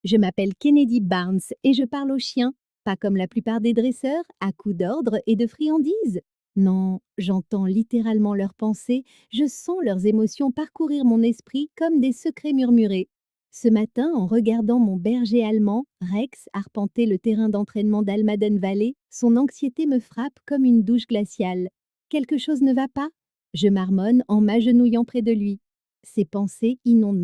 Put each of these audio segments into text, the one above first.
Je m'appelle Kennedy Barnes et je parle aux chiens, pas comme la plupart des dresseurs, à coups d'ordre et de friandises. Non, j'entends littéralement leurs pensées, je sens leurs émotions parcourir mon esprit comme des secrets murmurés. Ce matin, en regardant mon berger allemand, Rex, arpenter le terrain d'entraînement d'Almaden Valley, son anxiété me frappe comme une douche glaciale. Quelque chose ne va pas? Je marmonne en m'agenouillant près de lui. Ces pensées inondent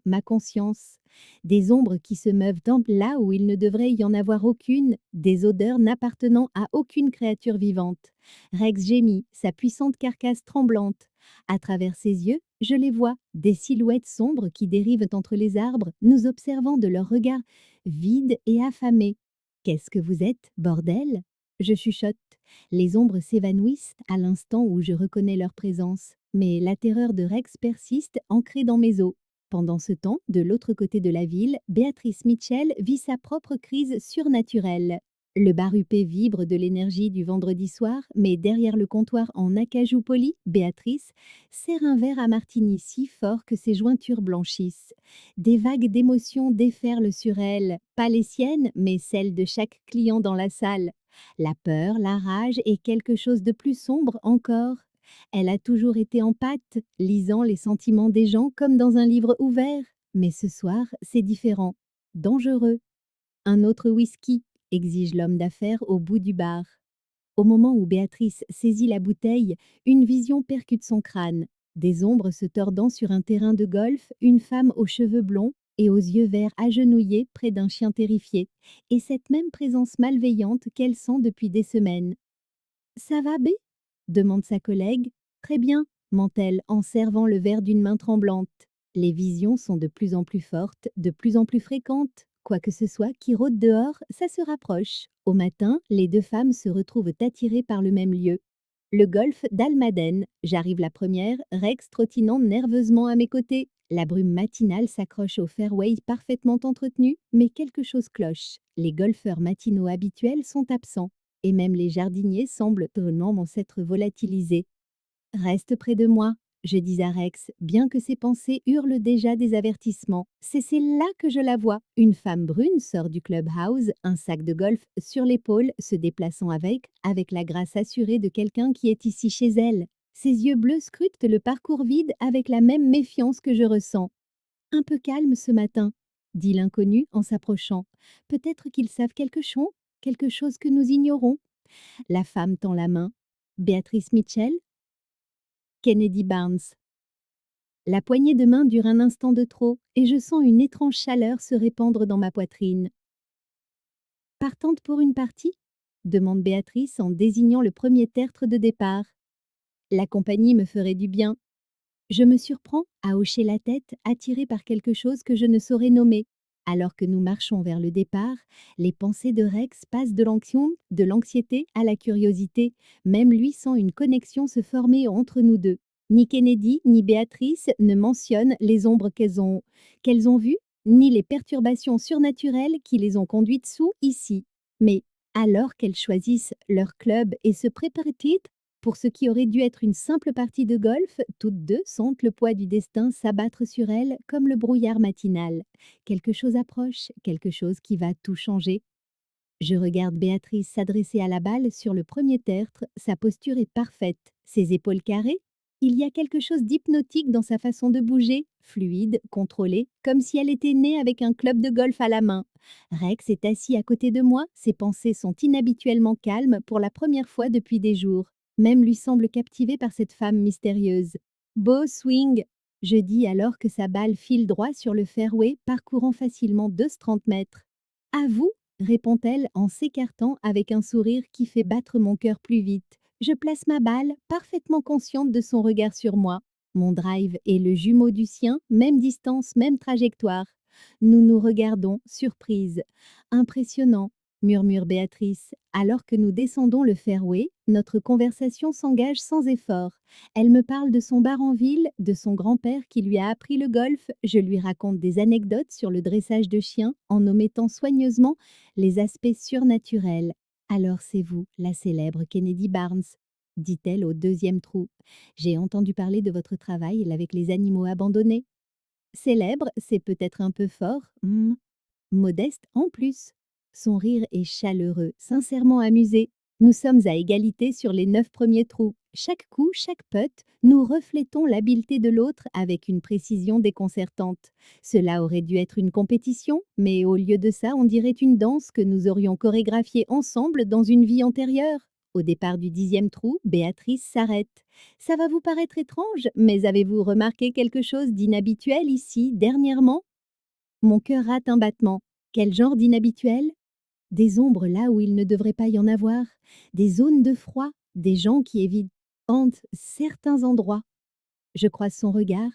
ma conscience. Des ombres qui se meuvent là où il ne devrait y en avoir aucune, des odeurs n'appartenant à aucune créature vivante. Rex gémit, sa puissante carcasse tremblante. À travers ses yeux, je les vois, des silhouettes sombres qui dérivent entre les arbres, nous observant de leurs regards vides et affamés. Qu'est-ce que vous êtes, bordel? Je chuchote. Les ombres s'évanouissent à l'instant où je reconnais leur présence, mais la terreur de Rex persiste, ancrée dans mes os. Pendant ce temps, de l'autre côté de la ville, Béatrice Mitchell vit sa propre crise surnaturelle. Le bar huppé vibre de l'énergie du vendredi soir, mais derrière le comptoir en acajou poli, Béatrice sert un verre à martini si fort que ses jointures blanchissent. Des vagues d'émotions déferlent sur elle, pas les siennes, mais celles de chaque client dans la salle. La peur, la rage et quelque chose de plus sombre encore. Elle a toujours été en pâte, lisant les sentiments des gens comme dans un livre ouvert. Mais ce soir, c'est différent. Dangereux. Un autre whisky, exige l'homme d'affaires au bout du bar. Au moment où Béatrice saisit la bouteille, une vision percute son crâne. Des ombres se tordant sur un terrain de golf, une femme aux cheveux blonds et aux yeux verts agenouillée près d'un chien terrifié, et cette même présence malveillante qu'elle sent depuis des semaines. Ça va, B? Demande sa collègue. Très bien, ment-elle en servant le verre d'une main tremblante. Les visions sont de plus en plus fortes, de plus en plus fréquentes. Quoi que ce soit qui rôde dehors, ça se rapproche. Au matin, les deux femmes se retrouvent attirées par le même lieu. Le golfe d'Almaden. J'arrive la première, Rex trottinant nerveusement à mes côtés. La brume matinale s'accroche au fairway parfaitement entretenu, mais quelque chose cloche. Les golfeurs matinaux habituels sont absents et même les jardiniers semblent étonnamment s'être volatilisés. Reste près de moi, je dis à Rex, bien que ses pensées hurlent déjà des avertissements. C'est là que je la vois. Une femme brune sort du clubhouse, un sac de golf sur l'épaule, se déplaçant avec la grâce assurée de quelqu'un qui est ici chez elle. Ses yeux bleus scrutent le parcours vide avec la même méfiance que je ressens. Un peu calme ce matin, dit l'inconnu en s'approchant. Peut-être qu'ils savent quelque chose que nous ignorons. La femme tend la main. Béatrice Mitchell, Kennedy Barnes. La poignée de main dure un instant de trop et je sens une étrange chaleur se répandre dans ma poitrine. Partante pour une partie? Demande Béatrice en désignant le premier tertre de départ. La compagnie me ferait du bien. Je me surprends à hocher la tête, attirée par quelque chose que je ne saurais nommer. Alors que nous marchons vers le départ, les pensées de Rex passent de l'anxiété à la curiosité. Même lui sent une connexion se former entre nous deux. Ni Kennedy ni Béatrice ne mentionnent les ombres qu'elles ont vues, ni les perturbations surnaturelles qui les ont conduites ici. Mais alors qu'elles choisissent leur club et se préparent pour ce qui aurait dû être une simple partie de golf, toutes deux sentent le poids du destin s'abattre sur elles comme le brouillard matinal. Quelque chose approche, quelque chose qui va tout changer. Je regarde Béatrice s'adresser à la balle sur le premier tertre, sa posture est parfaite, ses épaules carrées. Il y a quelque chose d'hypnotique dans sa façon de bouger, fluide, contrôlée, comme si elle était née avec un club de golf à la main. Rex est assis à côté de moi, ses pensées sont inhabituellement calmes pour la première fois depuis des jours. Même lui semble captivé par cette femme mystérieuse. Beau swing, je dis alors que sa balle file droit sur le fairway, parcourant facilement 230 mètres. À vous, répond-elle en s'écartant avec un sourire qui fait battre mon cœur plus vite. Je place ma balle, parfaitement consciente de son regard sur moi. Mon drive est le jumeau du sien, même distance, même trajectoire. Nous nous regardons, surprise. Impressionnant, murmure Béatrice. Alors que nous descendons le fairway, notre conversation s'engage sans effort. Elle me parle de son bar en ville, de son grand-père qui lui a appris le golf. Je lui raconte des anecdotes sur le dressage de chiens en omettant soigneusement les aspects surnaturels. Alors c'est vous, la célèbre Kennedy Barnes, dit-elle au deuxième trou. J'ai entendu parler de votre travail avec les animaux abandonnés. Célèbre, c'est peut-être un peu fort. modeste en plus. Son rire est chaleureux, sincèrement amusé. Nous sommes à égalité sur les 9 premiers trous. Chaque coup, chaque putt, nous reflétons l'habileté de l'autre avec une précision déconcertante. Cela aurait dû être une compétition, mais au lieu de ça, on dirait une danse que nous aurions chorégraphiée ensemble dans une vie antérieure. Au départ du 10e trou, Béatrice s'arrête. Ça va vous paraître étrange, mais avez-vous remarqué quelque chose d'inhabituel ici, dernièrement? Mon cœur rate un battement. Quel genre d'inhabituel? Des ombres là où il ne devrait pas y en avoir, des zones de froid, des gens qui évitent certains endroits. Je croise son regard.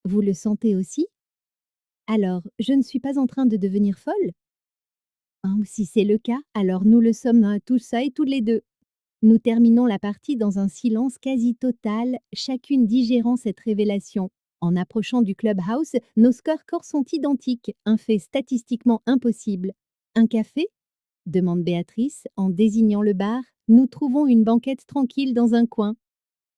Vous le sentez aussi? Alors, je ne suis pas en train de devenir folle? Si c'est le cas, alors nous le sommes tous ça et toutes les deux. Nous terminons la partie dans un silence quasi total, chacune digérant cette révélation. En approchant du clubhouse, nos scores sont identiques, un fait statistiquement impossible. Un café? Demande Béatrice en désignant le bar. Nous trouvons une banquette tranquille dans un coin.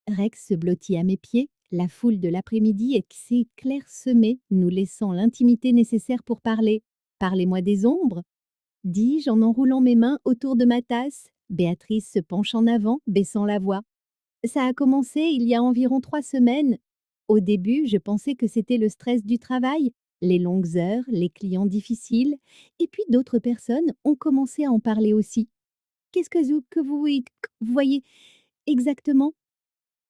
Rex se blottit à mes pieds. La foule de l'après-midi s'est clairsemée, nous laissant l'intimité nécessaire pour parler. Parlez-moi des ombres, dis-je en enroulant mes mains autour de ma tasse. Béatrice se penche en avant, baissant la voix. Ça a commencé il y a environ 3 semaines. Au début, je pensais que c'était le stress du travail, les longues heures, les clients difficiles, et puis d'autres personnes ont commencé à en parler aussi. Qu'est-ce que vous voyez exactement?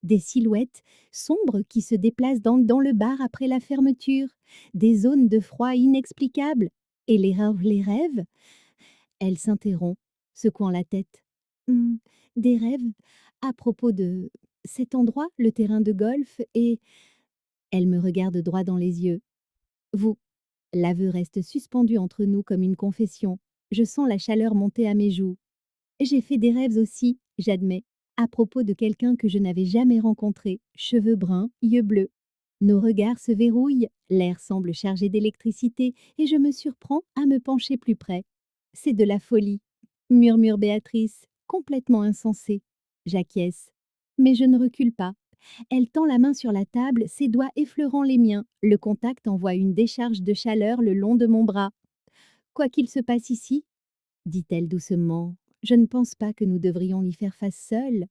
Des silhouettes sombres qui se déplacent dans le bar après la fermeture, des zones de froid inexplicables. Et les rêves? Elle s'interrompt, secouant la tête. Hum, des rêves à propos de cet endroit, le terrain de golf, et elle me regarde droit dans les yeux. Vous, l'aveu reste suspendu entre nous comme une confession. Je sens la chaleur monter à mes joues. J'ai fait des rêves aussi, j'admets, à propos de quelqu'un que je n'avais jamais rencontré, cheveux bruns, yeux bleus. Nos regards se verrouillent, l'air semble chargé d'électricité et je me surprends à me pencher plus près. C'est de la folie, murmure Béatrice, complètement insensée. J'acquiesce. Mais je ne recule pas. Elle tend la main sur la table, ses doigts effleurant les miens. Le contact envoie une décharge de chaleur le long de mon bras. Quoi qu'il se passe ici, dit-elle doucement, je ne pense pas que nous devrions y faire face seuls.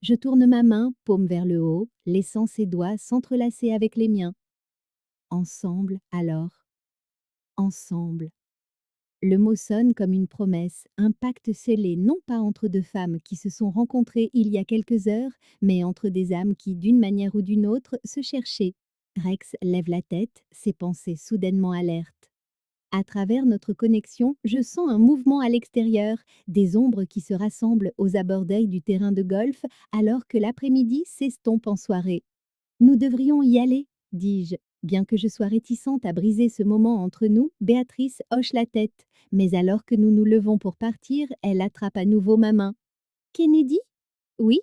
Je tourne ma main, paume vers le haut, laissant ses doigts s'entrelacer avec les miens. Ensemble, alors. Ensemble. Le mot sonne comme une promesse, un pacte scellé non pas entre deux femmes qui se sont rencontrées il y a quelques heures, mais entre des âmes qui, d'une manière ou d'une autre, se cherchaient. Rex lève la tête, ses pensées soudainement alertes. À travers notre connexion, je sens un mouvement à l'extérieur, des ombres qui se rassemblent aux abords-d'œil du terrain de golf alors que l'après-midi s'estompe en soirée. Nous devrions y aller, dis-je. Bien que je sois réticente à briser ce moment entre nous, Béatrice hoche la tête. Mais alors que nous nous levons pour partir, elle attrape à nouveau ma main. Kennedy? Oui.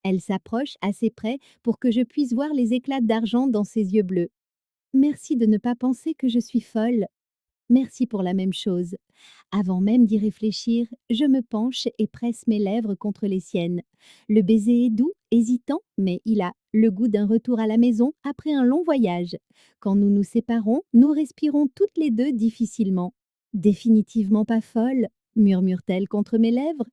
Elle s'approche assez près pour que je puisse voir les éclats d'argent dans ses yeux bleus. Merci de ne pas penser que je suis folle. Merci pour la même chose. Avant même d'y réfléchir, je me penche et presse mes lèvres contre les siennes. Le baiser est doux, hésitant, mais il a le goût d'un retour à la maison après un long voyage. Quand nous nous séparons, nous respirons toutes les deux difficilement. Définitivement pas folle, murmure-t-elle contre mes lèvres.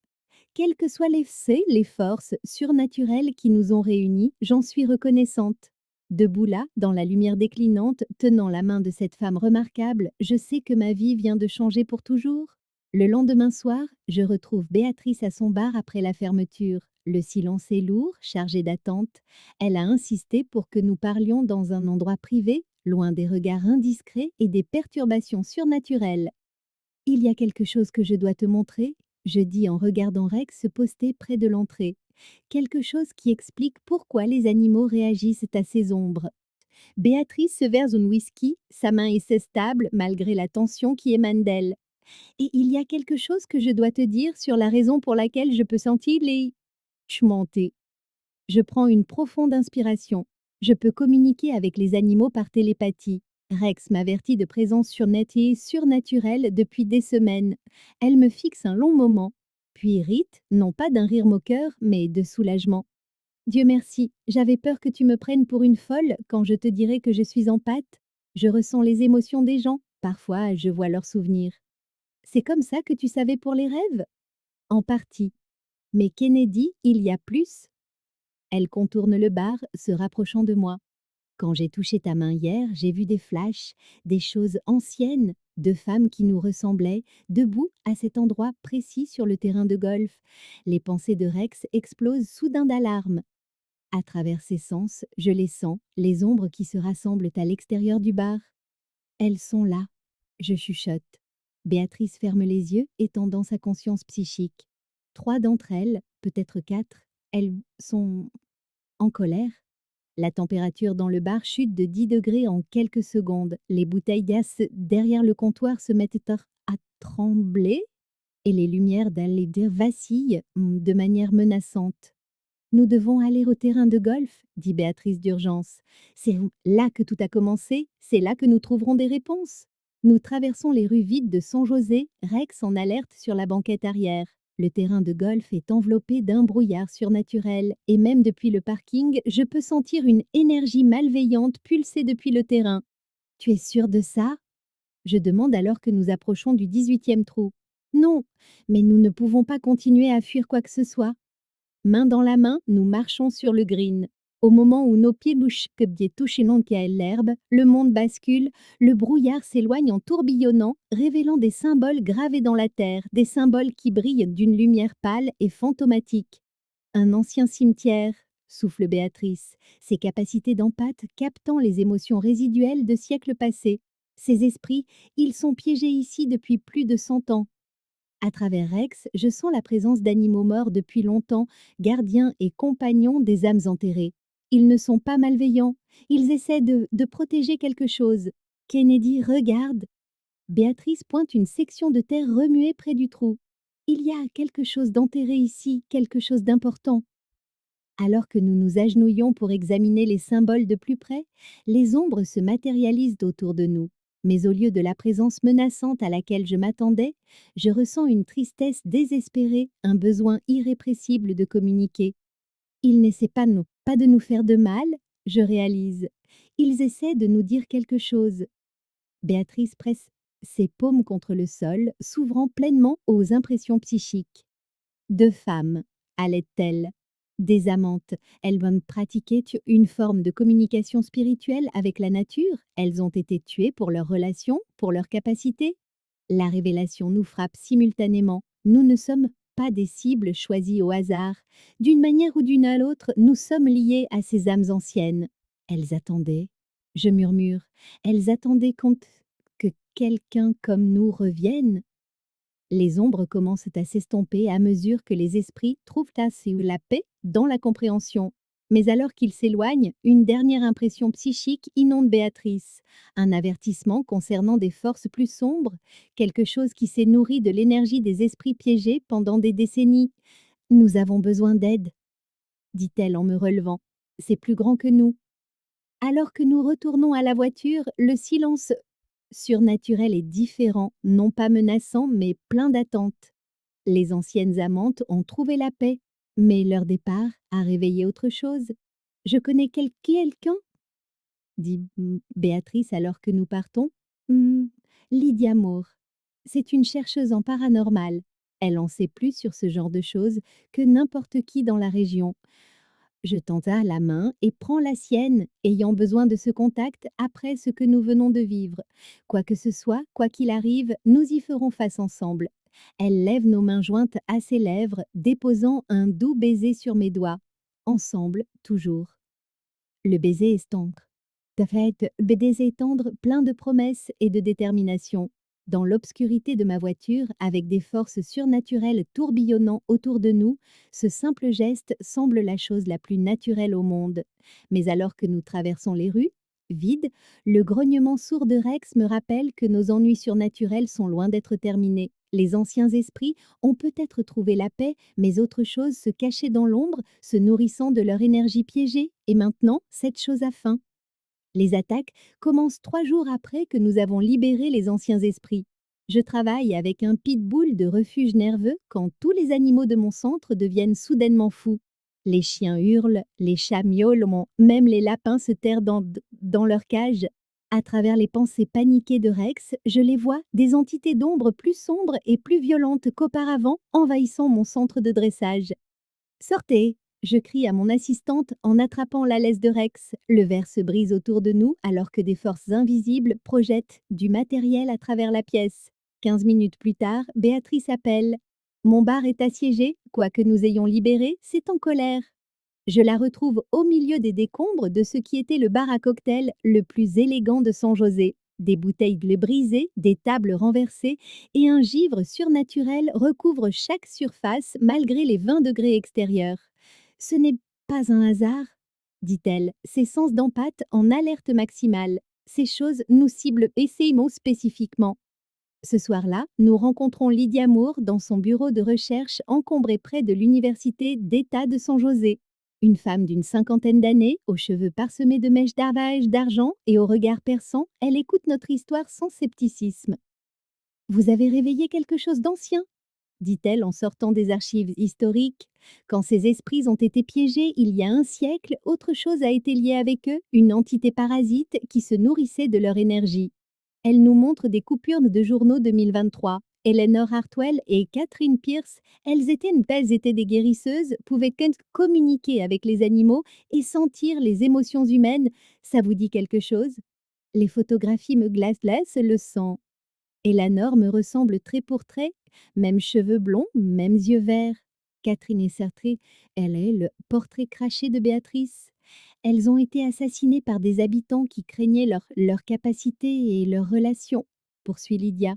Quelles que soient les forces surnaturelles qui nous ont réunis, j'en suis reconnaissante. Debout là, dans la lumière déclinante, tenant la main de cette femme remarquable, je sais que ma vie vient de changer pour toujours. Le lendemain soir, je retrouve Béatrice à son bar après la fermeture. Le silence est lourd, chargé d'attente. Elle a insisté pour que nous parlions dans un endroit privé, loin des regards indiscrets et des perturbations surnaturelles. Il y a quelque chose que je dois te montrer, je dis en regardant Rex se poster près de l'entrée. Quelque chose qui explique pourquoi les animaux réagissent à ces ombres. Béatrice se verse un whisky, sa main est stable malgré la tension qui émane d'elle. Et il y a quelque chose que je dois te dire sur la raison pour laquelle je peux sentir les chementer. Je prends une profonde inspiration. Je peux communiquer avec les animaux par télépathie. Rex m'avertit de présence surnaturelle depuis des semaines. Elle me fixe un long moment, puis rite, non pas d'un rire moqueur, mais de soulagement. Dieu merci, j'avais peur que tu me prennes pour une folle quand je te dirais que je suis en pâte. Je ressens les émotions des gens, Parfois, je vois leurs souvenirs. C'est comme ça que tu savais pour les rêves? En partie. Mais Kennedy, il y a plus. Elle contourne le bar, se rapprochant de moi. Quand j'ai touché ta main hier, j'ai vu des flashs, des choses anciennes, de femmes qui nous ressemblaient, debout à cet endroit précis sur le terrain de golf. Les pensées de Rex explosent soudain d'alarme. À travers ses sens, je les sens, les ombres qui se rassemblent à l'extérieur du bar. Elles sont là. Je chuchote. Béatrice ferme les yeux, étendant sa conscience psychique. 3 d'entre elles, peut-être 4, elles sont en colère. La température dans le bar chute de 10 degrés en quelques secondes. Les bouteilles d'as derrière le comptoir se mettent à trembler et les lumières d'Al-Ledir vacillent de manière menaçante. Nous devons aller au terrain de golf, dit Béatrice d'urgence. C'est là que tout a commencé, c'est là que nous trouverons des réponses. Nous traversons les rues vides de San José, Rex en alerte sur la banquette arrière. Le terrain de golf est enveloppé d'un brouillard surnaturel, et même depuis le parking, je peux sentir une énergie malveillante pulser depuis le terrain. Tu es sûr de ça? Je demande alors que nous approchons du 18e trou. Non, mais nous ne pouvons pas continuer à fuir quoi que ce soit. Main dans la main, nous marchons sur le green. Au moment où nos pieds touchent l'herbe, le monde bascule, le brouillard s'éloigne en tourbillonnant, révélant des symboles gravés dans la terre, des symboles qui brillent d'une lumière pâle et fantomatique. Un ancien cimetière, souffle Béatrice, ses capacités d'empathie captant les émotions résiduelles de siècles passés. Ces esprits, ils sont piégés ici depuis plus de 100 ans. À travers Rex, je sens la présence d'animaux morts depuis longtemps, gardiens et compagnons des âmes enterrées. Ils ne sont pas malveillants, ils essaient de protéger quelque chose. Kennedy regarde. Béatrice pointe une section de terre remuée près du trou. Il y a quelque chose d'enterré ici, quelque chose d'important. Alors que nous nous agenouillons pour examiner les symboles de plus près, les ombres se matérialisent autour de nous. Mais au lieu de la présence menaçante à laquelle je m'attendais, je ressens une tristesse désespérée, un besoin irrépressible de communiquer. Ils n'essaient pas de nous faire de mal, je réalise. Ils essaient de nous dire quelque chose. Béatrice presse ses paumes contre le sol, s'ouvrant pleinement aux impressions psychiques. 2 femmes, allait-elle. Des amantes, elles vont pratiquer une forme de communication spirituelle avec la nature. Elles ont été tuées pour leur relation, pour leur capacité. La révélation nous frappe simultanément. Nous ne sommes pas des cibles choisies au hasard. D'une manière ou d'une autre, nous sommes liés à ces âmes anciennes. Elles attendaient, je murmure, elles attendaient que quelqu'un comme nous revienne. Les ombres commencent à s'estomper à mesure que les esprits trouvent assez la paix dans la compréhension. Mais alors qu'ils s'éloignent, une dernière impression psychique inonde Béatrice. Un avertissement concernant des forces plus sombres, quelque chose qui s'est nourri de l'énergie des esprits piégés pendant des décennies. Nous avons besoin d'aide, dit-elle en me relevant. C'est plus grand que nous. Alors que nous retournons à la voiture, le silence surnaturel est différent, non pas menaçant, mais plein d'attentes. Les anciennes amantes ont trouvé la paix, mais leur départ a réveillé autre chose. Je connais quelqu'un, dit Béatrice alors que nous partons. Hmm, Lydia Moore. C'est une chercheuse en paranormal. Elle en sait plus sur ce genre de choses que n'importe qui dans la région. Je tenta la main et prends la sienne, ayant besoin de ce contact après ce que nous venons de vivre. Quoi que ce soit, quoi qu'il arrive, nous y ferons face ensemble. Elle lève nos mains jointes à ses lèvres, déposant un doux baiser sur mes doigts. Ensemble, toujours. Le baiser est tendre. Le baiser est tendre, plein de promesses et de détermination. Dans l'obscurité de ma voiture, avec des forces surnaturelles tourbillonnant autour de nous, ce simple geste semble la chose la plus naturelle au monde. Mais alors que nous traversons les rues, vides, le grognement sourd de Rex me rappelle que nos ennuis surnaturels sont loin d'être terminés. Les anciens esprits ont peut-être trouvé la paix, mais autre chose se cachait dans l'ombre, se nourrissant de leur énergie piégée, et maintenant, cette chose a faim. Les attaques commencent 3 jours après que nous avons libéré les anciens esprits. Je travaille avec un pitbull de refuge nerveux quand tous les animaux de mon centre deviennent soudainement fous. Les chiens hurlent, les chats miaulent, même les lapins se terrent dans leur cage. À travers les pensées paniquées de Rex, je les vois, des entités d'ombre plus sombres et plus violentes qu'auparavant, envahissant mon centre de dressage. Sortez! Je crie à mon assistante en attrapant la laisse de Rex. Le verre se brise autour de nous alors que des forces invisibles projettent du matériel à travers la pièce. 15 minutes plus tard, Béatrice appelle. Mon bar est assiégé, quoique nous ayons libéré, c'est en colère. Je la retrouve au milieu des décombres de ce qui était le bar à cocktail le plus élégant de San José. Des bouteilles bleues brisées, des tables renversées et un givre surnaturel recouvre chaque surface malgré les 20 degrés extérieurs. Ce n'est pas un hasard, dit-elle, ses sens d'empathie en alerte maximale. Ces choses nous ciblent paisiblement spécifiquement. Ce soir-là, nous rencontrons Lydia Moore dans son bureau de recherche encombré près de l'Université d'État de San José. Une femme d'une cinquantaine d'années, aux cheveux parsemés de mèches d'arvage d'argent et au regard perçant, elle écoute notre histoire sans scepticisme. Vous avez réveillé quelque chose d'ancien, dit-elle en sortant des archives historiques. Quand ces esprits ont été piégés il y a un siècle, autre chose a été liée avec eux, une entité parasite qui se nourrissait de leur énergie. Elle nous montre des coupures de journaux 2023. Eleanor Hartwell et Catherine Pierce, elles étaient des guérisseuses, pouvaient communiquer avec les animaux et sentir les émotions humaines. Ça vous dit quelque chose? Les photographies me glacent le sang. Eleanor me ressemble trait pour trait, même cheveux blonds, mêmes yeux verts. Catherine est Sartré, elle est le portrait craché de Béatrice. Elles ont été assassinées par des habitants qui craignaient leur capacité et leurs relations, poursuit Lydia.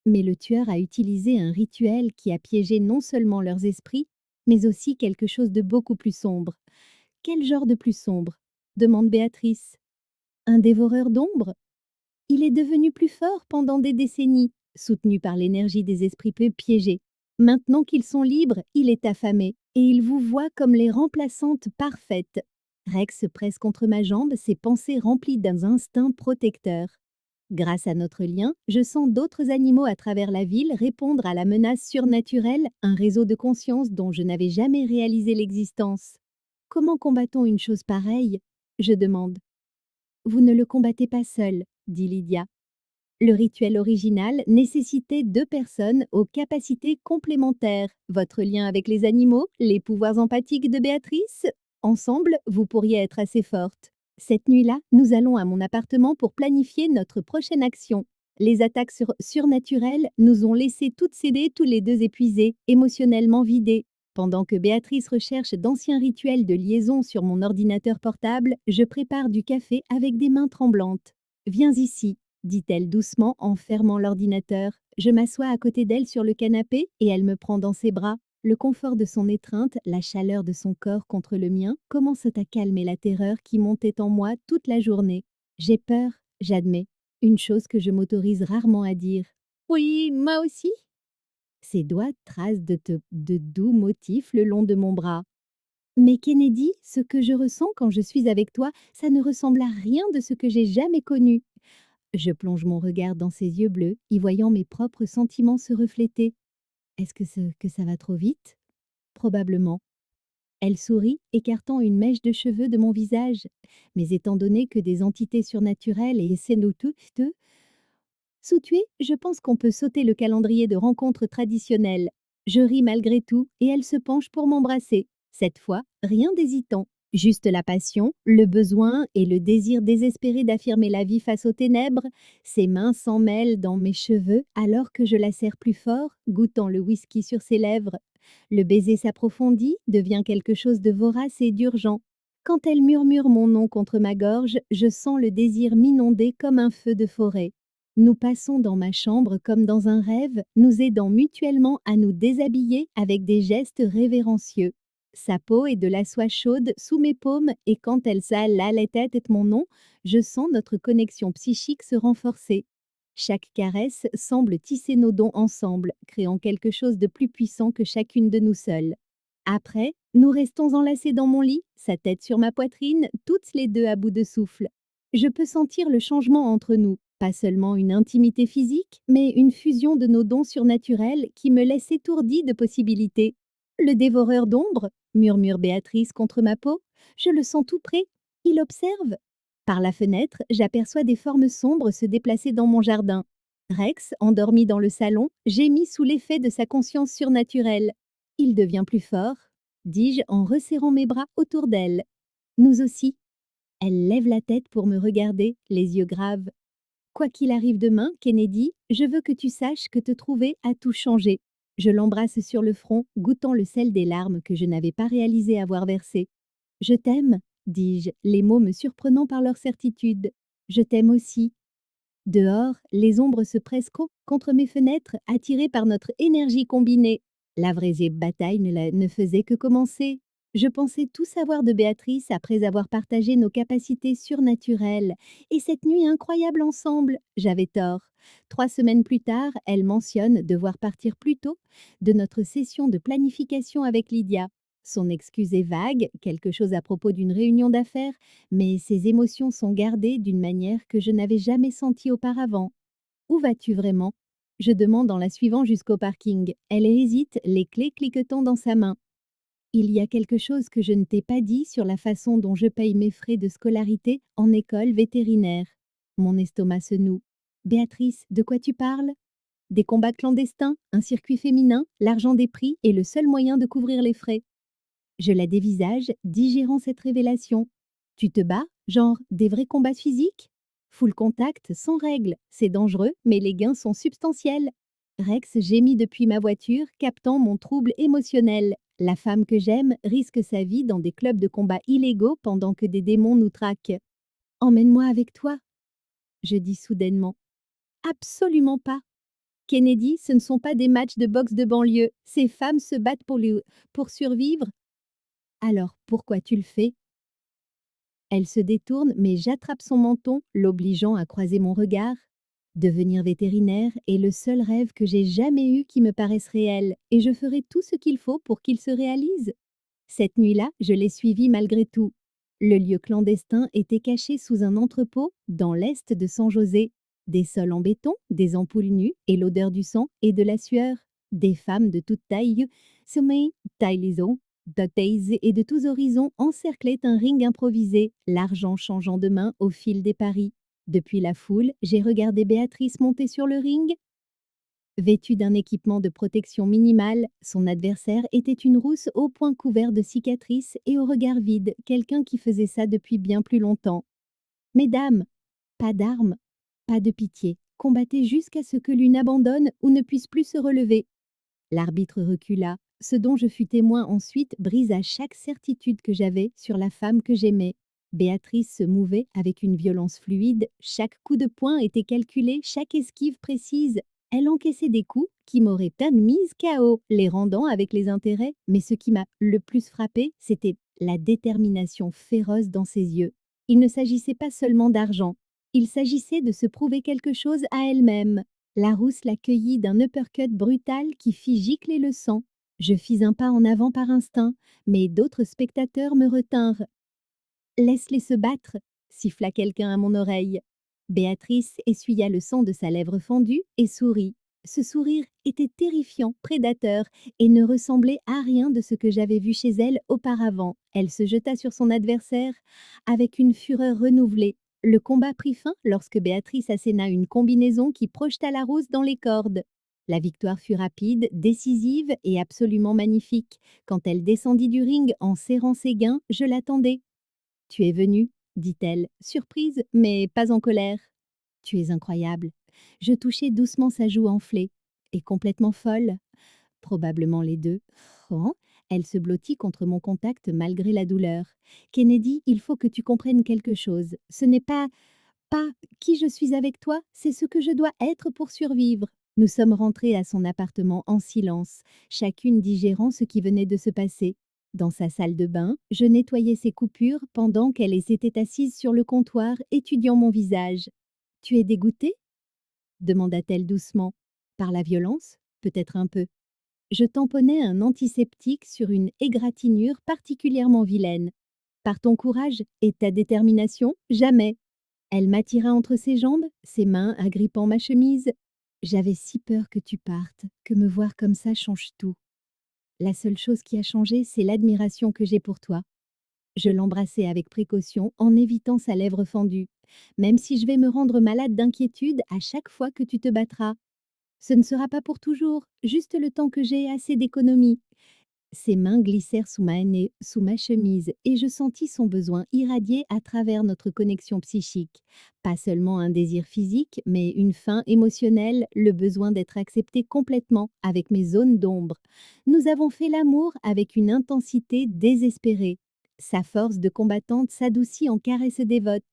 Mais le tueur a utilisé un rituel qui a piégé non seulement leurs esprits, mais aussi quelque chose de beaucoup plus sombre. Quel genre de plus sombre? Demande Béatrice. Un dévoreur d'ombre? Il est devenu plus fort pendant des décennies, soutenu par l'énergie des esprits peu piégés. Maintenant qu'ils sont libres, il est affamé, et il vous voit comme les remplaçantes parfaites. Rex se presse contre ma jambe, ses pensées remplies d'un instinct protecteur. Grâce à notre lien, je sens d'autres animaux à travers la ville répondre à la menace surnaturelle, un réseau de conscience dont je n'avais jamais réalisé l'existence. Comment combat-on une chose pareille? Je demande. Vous ne le combattez pas seul, dit Lydia. Le rituel original nécessitait 2 personnes aux capacités complémentaires. Votre lien avec les animaux, les pouvoirs empathiques de Béatrice. Ensemble, vous pourriez être assez forte. Cette nuit-là, nous allons à mon appartement pour planifier notre prochaine action. Les attaques surnaturelles nous ont laissé toutes céder, tous les deux épuisés, émotionnellement vidés. Pendant que Béatrice recherche d'anciens rituels de liaison sur mon ordinateur portable, je prépare du café avec des mains tremblantes. Viens ici, dit-elle doucement en fermant l'ordinateur. Je m'assois à côté d'elle sur le canapé et elle me prend dans ses bras. Le confort de son étreinte, la chaleur de son corps contre le mien commencent à calmer la terreur qui montait en moi toute la journée. J'ai peur, j'admets, une chose que je m'autorise rarement à dire. Oui, moi aussi. Ses doigts tracent de doux motifs le long de mon bras. Mais Kennedy, ce que je ressens quand je suis avec toi, ça ne ressemble à rien de ce que j'ai jamais connu. Je plonge mon regard dans ses yeux bleus, y voyant mes propres sentiments se refléter. Est-ce que ça va trop vite? Probablement. Elle sourit, écartant une mèche de cheveux de mon visage. Mais étant donné que des entités surnaturelles et toutes sous-tuées, je pense qu'on peut sauter le calendrier de rencontres traditionnelles. Je ris malgré tout et elle se penche pour m'embrasser. Cette fois, rien d'hésitant. Juste la passion, le besoin et le désir désespéré d'affirmer la vie face aux ténèbres. Ses mains s'en mêlent dans mes cheveux alors que je la serre plus fort, goûtant le whisky sur ses lèvres. Le baiser s'approfondit, devient quelque chose de vorace et d'urgent. Quand elle murmure mon nom contre ma gorge, je sens le désir m'inonder comme un feu de forêt. Nous passons dans ma chambre comme dans un rêve, nous aidant mutuellement à nous déshabiller avec des gestes révérencieux. Sa peau est de la soie chaude sous mes paumes et quand elle sale la tête et mon nom, je sens notre connexion psychique se renforcer. Chaque caresse semble tisser nos dons ensemble, créant quelque chose de plus puissant que chacune de nous seules. Après, nous restons enlacés dans mon lit, sa tête sur ma poitrine, toutes les deux à bout de souffle. Je peux sentir le changement entre nous, pas seulement une intimité physique, mais une fusion de nos dons surnaturels qui me laisse étourdie de possibilités. Le dévoreur d'ombre, murmure Béatrice contre ma peau, je le sens tout près. Il observe. Par la fenêtre, j'aperçois des formes sombres se déplacer dans mon jardin. Rex, endormi dans le salon, gémit sous l'effet de sa conscience surnaturelle. Il devient plus fort, dis-je en resserrant mes bras autour d'elle. Nous aussi. Elle lève la tête pour me regarder, les yeux graves. Quoi qu'il arrive demain, Kennedy, je veux que tu saches que te trouver a tout changé. Je l'embrasse sur le front, goûtant le sel des larmes que je n'avais pas réalisé avoir versées. Je t'aime, dis-je, les mots me surprenant par leur certitude. Je t'aime aussi. Dehors, les ombres se pressent contre mes fenêtres, attirées par notre énergie combinée. La vraie bataille ne faisait que commencer. Je pensais tout savoir de Béatrice après avoir partagé nos capacités surnaturelles. Et cette nuit incroyable ensemble, j'avais tort. 3 semaines plus tard, elle mentionne devoir partir plus tôt de notre session de planification avec Lydia. Son excuse est vague, quelque chose à propos d'une réunion d'affaires, mais ses émotions sont gardées d'une manière que je n'avais jamais sentie auparavant. Où vas-tu vraiment? Je demande en la suivant jusqu'au parking. Elle hésite, les clés cliquetant dans sa main. Il y a quelque chose que je ne t'ai pas dit sur la façon dont je paye mes frais de scolarité en école vétérinaire. Mon estomac se noue. Béatrice, de quoi tu parles? Des combats clandestins, un circuit féminin, l'argent des prix est le seul moyen de couvrir les frais. Je la dévisage, digérant cette révélation. Tu te bats? Genre des vrais combats physiques? Full contact, sans règles. C'est dangereux, mais les gains sont substantiels. Rex gémit depuis ma voiture, captant mon trouble émotionnel. La femme que j'aime risque sa vie dans des clubs de combat illégaux pendant que des démons nous traquent. Emmène-moi avec toi, je dis soudainement. Absolument pas. Kennedy, ce ne sont pas des matchs de boxe de banlieue. Ces femmes se battent pour survivre. Alors pourquoi tu le fais? Elle se détourne, mais j'attrape son menton, l'obligeant à croiser mon regard. Devenir vétérinaire est le seul rêve que j'ai jamais eu qui me paraisse réel, et je ferai tout ce qu'il faut pour qu'il se réalise. Cette nuit-là, je l'ai suivi malgré tout. Le lieu clandestin était caché sous un entrepôt dans l'est de San José. Des sols en béton, des ampoules nues et l'odeur du sang et de la sueur. Des femmes de toute taille, sommeil, taille Days et de tous horizons encerclaient un ring improvisé, l'argent changeant de main au fil des paris. Depuis la foule, j'ai regardé Béatrice monter sur le ring. Vêtue d'un équipement de protection minimal, son adversaire était une rousse au poing couvert de cicatrices et au regard vide, quelqu'un qui faisait ça depuis bien plus longtemps. Mesdames, pas d'armes, pas de pitié, combattez jusqu'à ce que l'une abandonne ou ne puisse plus se relever. L'arbitre recula. Ce dont je fus témoin ensuite brisa chaque certitude que j'avais sur la femme que j'aimais. Béatrice se mouvait avec une violence fluide, chaque coup de poing était calculé, chaque esquive précise. Elle encaissait des coups qui m'auraient permise KO, les rendant avec les intérêts, mais ce qui m'a le plus frappé, c'était la détermination féroce dans ses yeux. Il ne s'agissait pas seulement d'argent, il s'agissait de se prouver quelque chose à elle-même. La rousse l'accueillit d'un uppercut brutal qui fit gicler le sang. Je fis un pas en avant par instinct, mais d'autres spectateurs me retinrent. Laisse-les se battre, siffla quelqu'un à mon oreille. Béatrice essuya le sang de sa lèvre fendue et sourit. Ce sourire était terrifiant, prédateur, et ne ressemblait à rien de ce que j'avais vu chez elle auparavant. Elle se jeta sur son adversaire avec une fureur renouvelée. Le combat prit fin lorsque Béatrice asséna une combinaison qui projeta la rousse dans les cordes. La victoire fut rapide, décisive et absolument magnifique. Quand elle descendit du ring en serrant ses gains, je l'attendais. Tu es venue, dit-elle, surprise, mais pas en colère. Tu es incroyable. Je touchai doucement sa joue enflée. Et complètement folle. Probablement les deux. Oh, elle se blottit contre mon contact malgré la douleur. Kennedy, il faut que tu comprennes quelque chose. Ce n'est pas qui je suis avec toi, c'est ce que je dois être pour survivre. Nous sommes rentrés à son appartement en silence, chacune digérant ce qui venait de se passer. Dans sa salle de bain, je nettoyais ses coupures pendant qu'elle s'était assise sur le comptoir, étudiant mon visage. Tu es dégoûtée? Demanda-t-elle doucement. Par la violence? Peut-être un peu. Je tamponnais un antiseptique sur une égratignure particulièrement vilaine. Par ton courage et ta détermination, jamais. Elle m'attira entre ses jambes, ses mains agrippant ma chemise. J'avais si peur que tu partes, que me voir comme ça change tout. La seule chose qui a changé, c'est l'admiration que j'ai pour toi. Je l'embrassai avec précaution en évitant sa lèvre fendue. Même si je vais me rendre malade d'inquiétude à chaque fois que tu te battras. Ce ne sera pas pour toujours, juste le temps que j'ai assez d'économie. Ses mains glissèrent sous ma chemise et je sentis son besoin irradier à travers notre connexion psychique. Pas seulement un désir physique, mais une faim émotionnelle, le besoin d'être accepté complètement avec mes zones d'ombre. Nous avons fait l'amour avec une intensité désespérée. Sa force de combattante s'adoucit en caresses dévotes.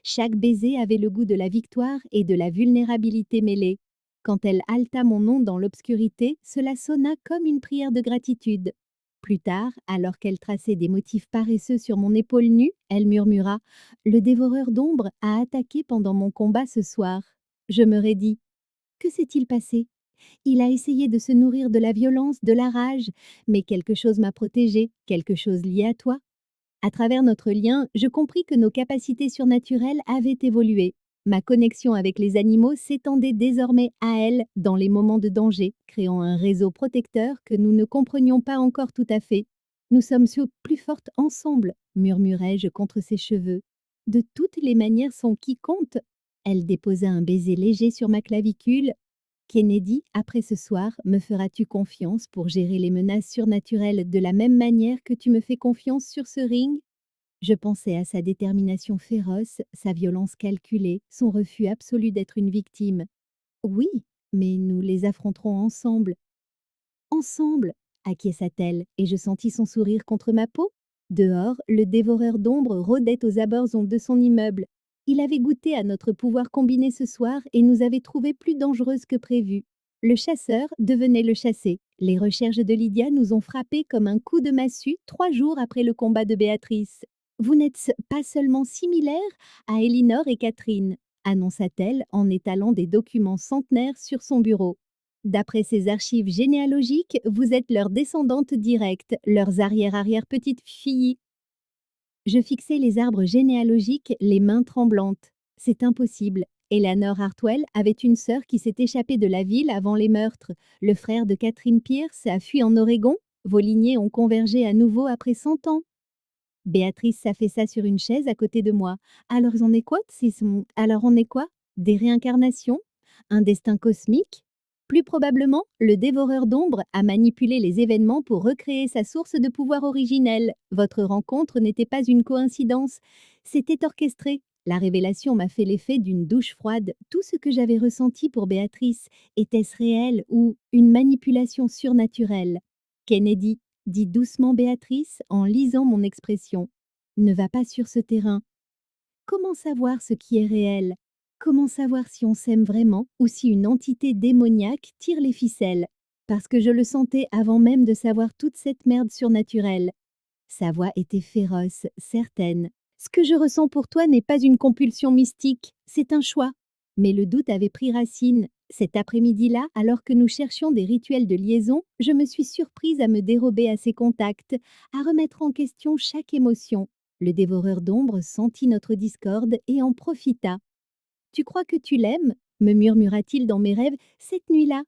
Chaque baiser avait le goût de la victoire et de la vulnérabilité mêlée. Quand elle halta mon nom dans l'obscurité, cela sonna comme une prière de gratitude. Plus tard, alors qu'elle traçait des motifs paresseux sur mon épaule nue, elle murmura: «Le dévoreur d'ombre a attaqué pendant mon combat ce soir.» Je me raidis. Que s'est-il passé? Il a essayé de se nourrir de la violence, de la rage, mais quelque chose m'a protégée, quelque chose lié à toi. À travers notre lien, je compris que nos capacités surnaturelles avaient évolué. Ma connexion avec les animaux s'étendait désormais à elles dans les moments de danger, créant un réseau protecteur que nous ne comprenions pas encore tout à fait. Nous sommes plus fortes ensemble, murmurai-je contre ses cheveux. De toutes les manières sont qui compte. Elle déposa un baiser léger sur ma clavicule. Kennedy, après ce soir, me feras-tu confiance pour gérer les menaces surnaturelles de la même manière que tu me fais confiance sur ce ring? Je pensais à sa détermination féroce, sa violence calculée, son refus absolu d'être une victime. Oui, mais nous les affronterons ensemble. Ensemble, acquiesça-t-elle, et je sentis son sourire contre ma peau. Dehors, le dévoreur d'ombre rôdait aux abords de son immeuble. Il avait goûté à notre pouvoir combiné ce soir et nous avait trouvés plus dangereuses que prévu. Le chasseur devenait le chassé. Les recherches de Lydia nous ont frappés comme un coup de massue 3 jours après le combat de Béatrice. Vous n'êtes pas seulement similaires à Elinor et Catherine, annonça-t-elle en étalant des documents centenaires sur son bureau. D'après ces archives généalogiques, vous êtes leurs descendantes directes, leurs arrière-arrière-petites-filles. Je fixai les arbres généalogiques, les mains tremblantes. C'est impossible. Eleanor Hartwell avait une sœur qui s'est échappée de la ville avant les meurtres. Le frère de Catherine Pierce a fui en Oregon. Vos lignées ont convergé à nouveau après 100 ans. Béatrice s'affaissa sur une chaise à côté de moi. Alors on est quoi? Des réincarnations? Un destin cosmique? Plus probablement, le dévoreur d'ombre a manipulé les événements pour recréer sa source de pouvoir originelle. Votre rencontre n'était pas une coïncidence, c'était orchestré. La révélation m'a fait l'effet d'une douche froide. Tout ce que j'avais ressenti pour Béatrice, était-ce réel ou une manipulation surnaturelle? Kennedy, dit doucement Béatrice en lisant mon expression. Ne va pas sur ce terrain. Comment savoir ce qui est réel? Comment savoir si on s'aime vraiment ou si une entité démoniaque tire les ficelles? Parce que je le sentais avant même de savoir toute cette merde surnaturelle. Sa voix était féroce, certaine. Ce que je ressens pour toi n'est pas une compulsion mystique, c'est un choix. Mais le doute avait pris racine. Cet après-midi-là, alors que nous cherchions des rituels de liaison, je me suis surprise à me dérober à ses contacts, à remettre en question chaque émotion. Le dévoreur d'ombre sentit notre discorde et en profita. Tu crois que tu l'aimes? Me murmura-t-il dans mes rêves cette nuit-là.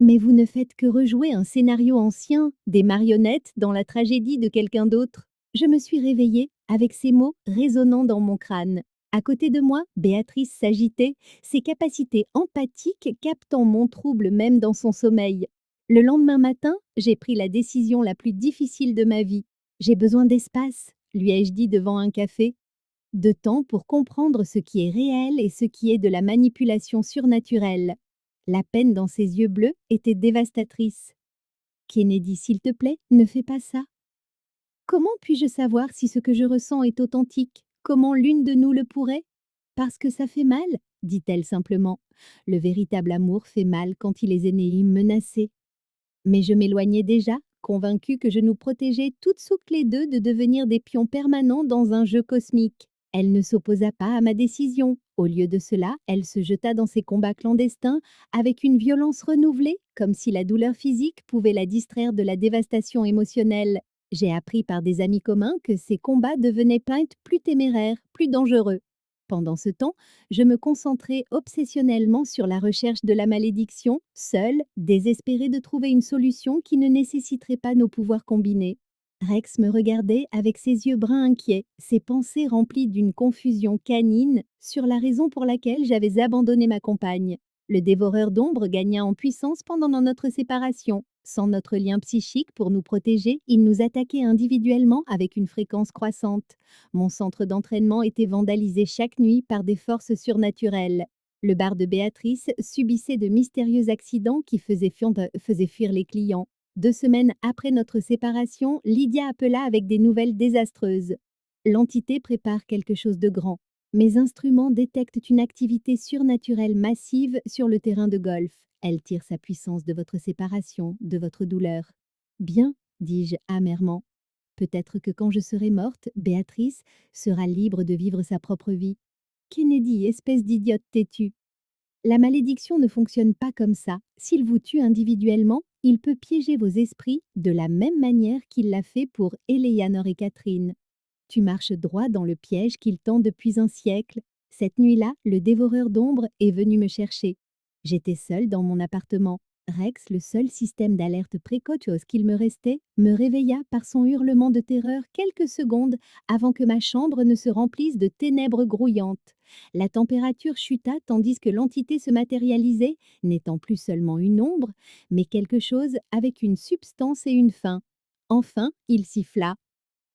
Mais vous ne faites que rejouer un scénario ancien, des marionnettes dans la tragédie de quelqu'un d'autre. Je me suis réveillée avec ces mots résonnant dans mon crâne. À côté de moi, Béatrice s'agitait, ses capacités empathiques captant mon trouble même dans son sommeil. Le lendemain matin, j'ai pris la décision la plus difficile de ma vie. J'ai besoin d'espace, lui ai-je dit devant un café. De temps pour comprendre ce qui est réel et ce qui est de la manipulation surnaturelle. La peine dans ses yeux bleus était dévastatrice. Kennedy, s'il te plaît, ne fais pas ça. Comment puis-je savoir si ce que je ressens est authentique? Comment l'une de nous le pourrait? Parce que ça fait mal, dit-elle simplement. Le véritable amour fait mal quand il est né menacé. Mais je m'éloignais déjà, convaincue que je nous protégeais toutes les deux de devenir des pions permanents dans un jeu cosmique. Elle ne s'opposa pas à ma décision. Au lieu de cela, elle se jeta dans ses combats clandestins avec une violence renouvelée, comme si la douleur physique pouvait la distraire de la dévastation émotionnelle. J'ai appris par des amis communs que ces combats devenaient plaintes plus téméraires, plus dangereux. Pendant ce temps, je me concentrais obsessionnellement sur la recherche de la malédiction, seule, désespérée de trouver une solution qui ne nécessiterait pas nos pouvoirs combinés. Rex me regardait avec ses yeux bruns inquiets, ses pensées remplies d'une confusion canine sur la raison pour laquelle j'avais abandonné ma compagne. Le dévoreur d'ombre gagna en puissance pendant notre séparation. Sans notre lien psychique pour nous protéger, il nous attaquait individuellement avec une fréquence croissante. Mon centre d'entraînement était vandalisé chaque nuit par des forces surnaturelles. Le bar de Béatrice subissait de mystérieux accidents qui faisaient fuir les clients. 2 semaines après notre séparation, Lydia appela avec des nouvelles désastreuses. L'entité prépare quelque chose de grand. Mes instruments détectent une activité surnaturelle massive sur le terrain de golf. Elle tire sa puissance de votre séparation, de votre douleur. Bien, dis-je amèrement. Peut-être que quand je serai morte, Béatrice sera libre de vivre sa propre vie. Kennedy, espèce d'idiote têtue. La malédiction ne fonctionne pas comme ça. S'il vous tue individuellement, il peut piéger vos esprits de la même manière qu'il l'a fait pour Eleanor et Catherine. Tu marches droit dans le piège qu'il tend depuis un siècle. Cette nuit-là, le dévoreur d'ombre est venu me chercher. J'étais seule dans mon appartement. Rex, le seul système d'alerte précoce qu'il me restait, me réveilla par son hurlement de terreur quelques secondes avant que ma chambre ne se remplisse de ténèbres grouillantes. La température chuta tandis que l'entité se matérialisait, n'étant plus seulement une ombre, mais quelque chose avec une substance et une fin. Enfin, il siffla.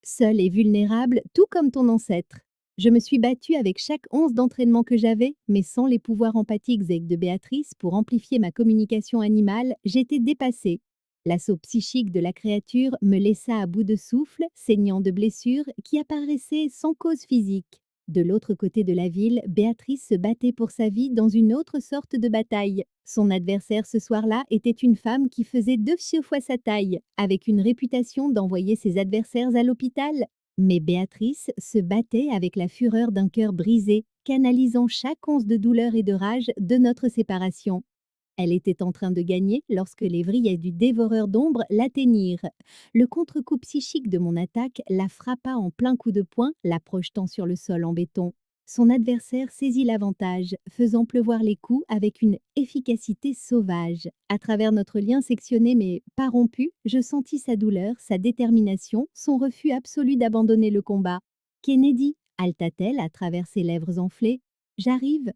Seul et vulnérable, tout comme ton ancêtre. Je me suis battue avec chaque once d'entraînement que j'avais, mais sans les pouvoirs empathiques de Béatrice pour amplifier ma communication animale, j'étais dépassée. L'assaut psychique de la créature me laissa à bout de souffle, saignant de blessures qui apparaissaient sans cause physique. De l'autre côté de la ville, Béatrice se battait pour sa vie dans une autre sorte de bataille. Son adversaire ce soir-là était une femme qui faisait 2 fois sa taille, avec une réputation d'envoyer ses adversaires à l'hôpital. Mais Béatrice se battait avec la fureur d'un cœur brisé, canalisant chaque once de douleur et de rage de notre séparation. Elle était en train de gagner lorsque les vrillets du dévoreur d'ombre l'atteignirent. Le contre-coup psychique de mon attaque la frappa en plein coup de poing, la projetant sur le sol en béton. Son adversaire saisit l'avantage, faisant pleuvoir les coups avec une efficacité sauvage. À travers notre lien sectionné mais pas rompu, je sentis sa douleur, sa détermination, son refus absolu d'abandonner le combat. Kennedy, halta-t-elle à travers ses lèvres enflées. J'arrive.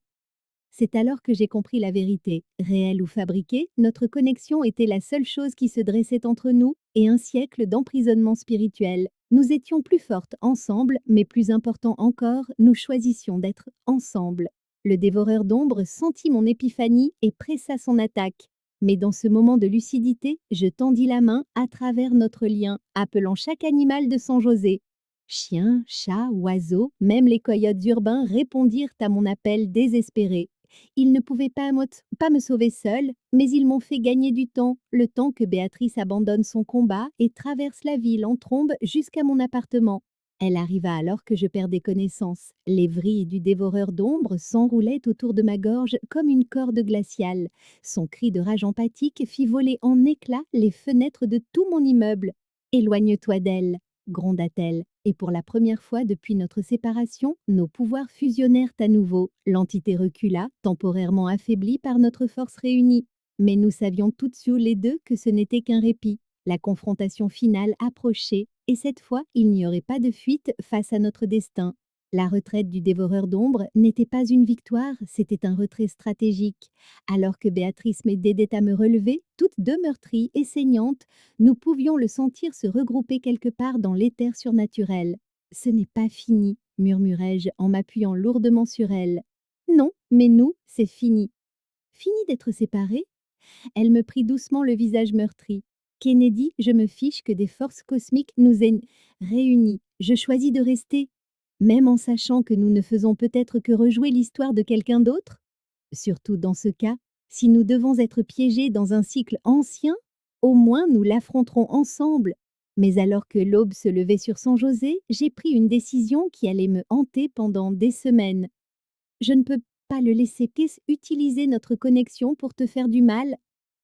C'est alors que j'ai compris la vérité. Réelle ou fabriquée, notre connexion était la seule chose qui se dressait entre nous et un siècle d'emprisonnement spirituel. Nous étions plus fortes ensemble, mais plus important encore, nous choisissions d'être ensemble. Le dévoreur d'ombre sentit mon épiphanie et pressa son attaque. Mais dans ce moment de lucidité, je tendis la main à travers notre lien, appelant chaque animal de San José. Chiens, chats, oiseaux, même les coyotes urbains répondirent à mon appel désespéré. Ils ne pouvaient pas me sauver seule, mais ils m'ont fait gagner du temps, le temps que Béatrice abandonne son combat et traverse la ville en trombe jusqu'à mon appartement. Elle arriva alors que je perdais connaissance. Les vrilles du dévoreur d'ombre s'enroulaient autour de ma gorge comme une corde glaciale. Son cri de rage empathique fit voler en éclats les fenêtres de tout mon immeuble. « Éloigne-toi d'elle !» gronda-t-elle. Et pour la première fois depuis notre séparation, nos pouvoirs fusionnèrent à nouveau. L'entité recula, temporairement affaiblie par notre force réunie. Mais nous savions toutes les deux que ce n'était qu'un répit. La confrontation finale approchait, et cette fois, il n'y aurait pas de fuite face à notre destin. La retraite du dévoreur d'ombre n'était pas une victoire, c'était un retrait stratégique. Alors que Béatrice m'aidait à me relever, toutes deux meurtries et saignantes, nous pouvions le sentir se regrouper quelque part dans l'éther surnaturel. « Ce n'est pas fini », murmurai-je en m'appuyant lourdement sur elle. « Non, mais nous, c'est fini. »« Fini d'être séparés ?» Elle me prit doucement le visage meurtri. « Kennedy, je me fiche que des forces cosmiques nous aient réunis. Je choisis de rester. Même en sachant que nous ne faisons peut-être que rejouer l'histoire de quelqu'un d'autre? Surtout dans ce cas, si nous devons être piégés dans un cycle ancien, au moins nous l'affronterons ensemble. Mais alors que l'aube se levait sur San José, j'ai pris une décision qui allait me hanter pendant des semaines. Je ne peux pas le laisser utiliser notre connexion pour te faire du mal,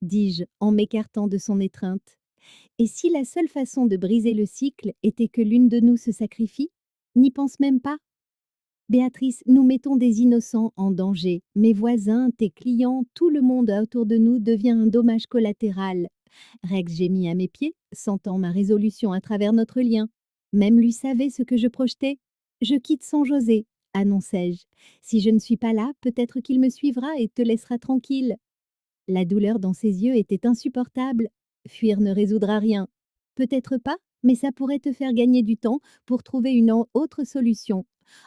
dis-je en m'écartant de son étreinte. Et si la seule façon de briser le cycle était que l'une de nous se sacrifie? N'y pense même pas. Béatrice, nous mettons des innocents en danger. Mes voisins, tes clients, tout le monde autour de nous devient un dommage collatéral. Rex gémit à mes pieds, sentant ma résolution à travers notre lien. Même lui savait ce que je projetais. Je quitte sans José, annonçai-je. Si je ne suis pas là, peut-être qu'il me suivra et te laissera tranquille. La douleur dans ses yeux était insupportable. Fuir ne résoudra rien. Peut-être pas, mais ça pourrait te faire gagner du temps pour trouver une autre solution.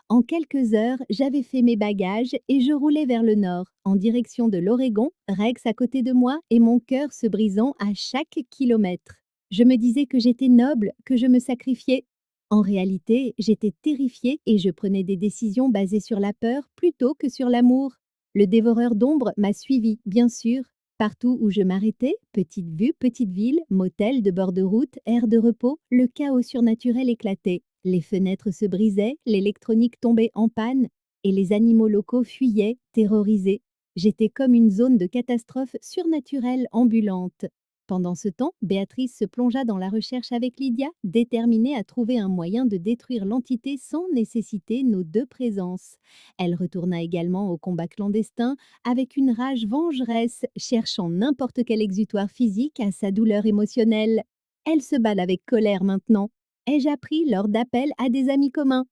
En quelques heures, j'avais fait mes bagages et je roulais vers le nord, en direction de l'Oregon, Rex à côté de moi et mon cœur se brisant à chaque kilomètre. Je me disais que j'étais noble, que je me sacrifiais. En réalité, j'étais terrifiée et je prenais des décisions basées sur la peur plutôt que sur l'amour. Le dévoreur d'ombre m'a suivi, bien sûr. Partout où je m'arrêtais, petite vue, petite ville, motel de bord de route, aire de repos, le chaos surnaturel éclatait. Les fenêtres se brisaient, l'électronique tombait en panne, et les animaux locaux fuyaient, terrorisés. J'étais comme une zone de catastrophe surnaturelle ambulante. Pendant ce temps, Béatrice se plongea dans la recherche avec Lydia, déterminée à trouver un moyen de détruire l'entité sans nécessiter nos deux présences. Elle retourna également au combat clandestin avec une rage vengeresse, cherchant n'importe quel exutoire physique à sa douleur émotionnelle. Elle se bat avec colère maintenant. Ai-je appris lors d'appels à des amis communs?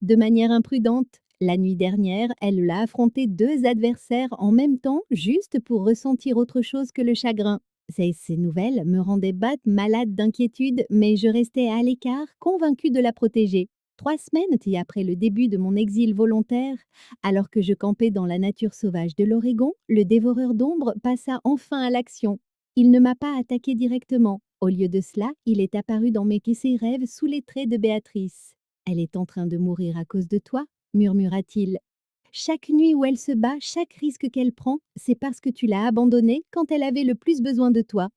De manière imprudente, la nuit dernière, elle a affronté deux adversaires en même temps juste pour ressentir autre chose que le chagrin. Ces nouvelles me rendaient malade d'inquiétude, mais je restais à l'écart, convaincue de la protéger. 3 semaines après le début de mon exil volontaire, alors que je campais dans la nature sauvage de l'Oregon, le dévoreur d'ombre passa enfin à l'action. Il ne m'a pas attaqué directement. Au lieu de cela, il est apparu dans mes rêves sous les traits de Béatrice. Elle est en train de mourir à cause de toi, murmura-t-il. Chaque nuit où elle se bat, chaque risque qu'elle prend, c'est parce que tu l'as abandonnée quand elle avait le plus besoin de toi.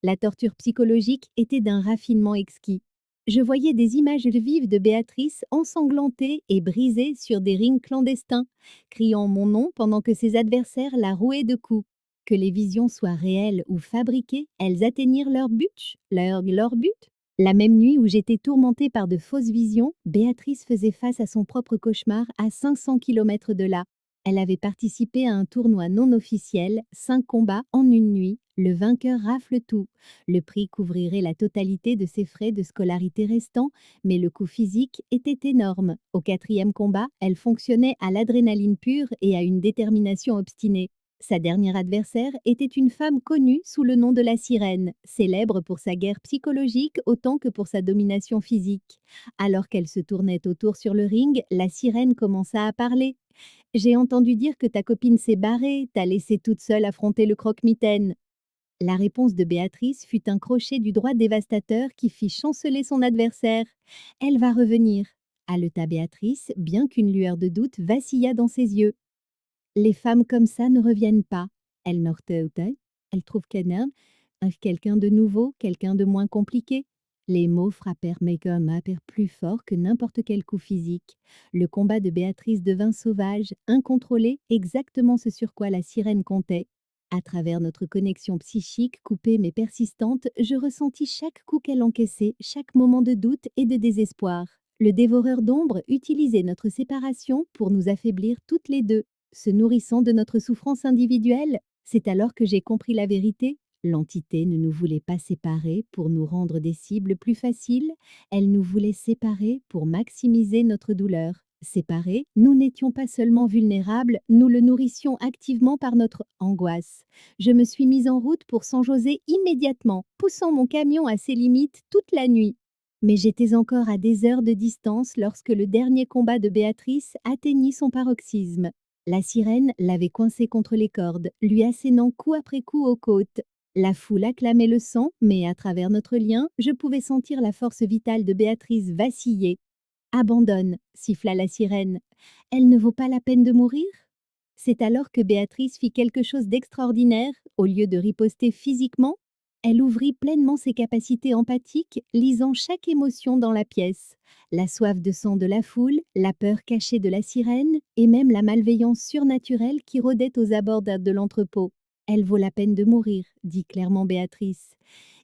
La torture psychologique était d'un raffinement exquis. Je voyais des images vives de Béatrice ensanglantée et brisée sur des rings clandestins, criant mon nom pendant que ses adversaires la rouaient de coups. Que les visions soient réelles ou fabriquées, elles atteignirent leur but, leur but. La même nuit où j'étais tourmentée par de fausses visions, Béatrice faisait face à son propre cauchemar à 500 kilomètres de là. Elle avait participé à un tournoi non officiel, 5 combats en une nuit. Le vainqueur rafle tout. Le prix couvrirait la totalité de ses frais de scolarité restants, mais le coût physique était énorme. Au 4e combat, elle fonctionnait à l'adrénaline pure et à une détermination obstinée. Sa dernière adversaire était une femme connue sous le nom de la Sirène, célèbre pour sa guerre psychologique autant que pour sa domination physique. Alors qu'elle se tournait autour sur le ring, la Sirène commença à parler. J'ai entendu dire que ta copine s'est barrée, t'a laissée toute seule affronter le croque-mitaine. La réponse de Béatrice fut un crochet du droit dévastateur qui fit chanceler son adversaire. Elle va revenir, haleta Béatrice, bien qu'une lueur de doute vacilla dans ses yeux. Les femmes comme ça ne reviennent pas. Elles norteuten, elles trouvent quelqu'un de nouveau, quelqu'un de moins compliqué. Les mots frappèrent Megum plus fort que n'importe quel coup physique. Le combat de Béatrice devint sauvage, incontrôlé, exactement ce sur quoi la sirène comptait. À travers notre connexion psychique coupée mais persistante, je ressentis chaque coup qu'elle encaissait, chaque moment de doute et de désespoir. Le dévoreur d'ombre utilisait notre séparation pour nous affaiblir toutes les deux. Se nourrissant de notre souffrance individuelle, c'est alors que j'ai compris la vérité. L'entité ne nous voulait pas séparer pour nous rendre des cibles plus faciles, elle nous voulait séparer pour maximiser notre douleur. Séparés, nous n'étions pas seulement vulnérables, nous le nourrissions activement par notre angoisse. Je me suis mise en route pour San José immédiatement, poussant mon camion à ses limites toute la nuit. Mais j'étais encore à des heures de distance lorsque le dernier combat de Béatrice atteignit son paroxysme. La sirène l'avait coincé contre les cordes, lui assénant coup après coup aux côtes. La foule acclamait le sang, mais à travers notre lien, je pouvais sentir la force vitale de Béatrice vaciller. Abandonne, siffla la sirène. Elle ne vaut pas la peine de mourir? C'est alors que Béatrice fit quelque chose d'extraordinaire. Au lieu de riposter physiquement, elle ouvrit pleinement ses capacités empathiques, lisant chaque émotion dans la pièce. La soif de sang de la foule, la peur cachée de la sirène, et même la malveillance surnaturelle qui rôdait aux abords de l'entrepôt. Elle vaut la peine de mourir, dit clairement Béatrice.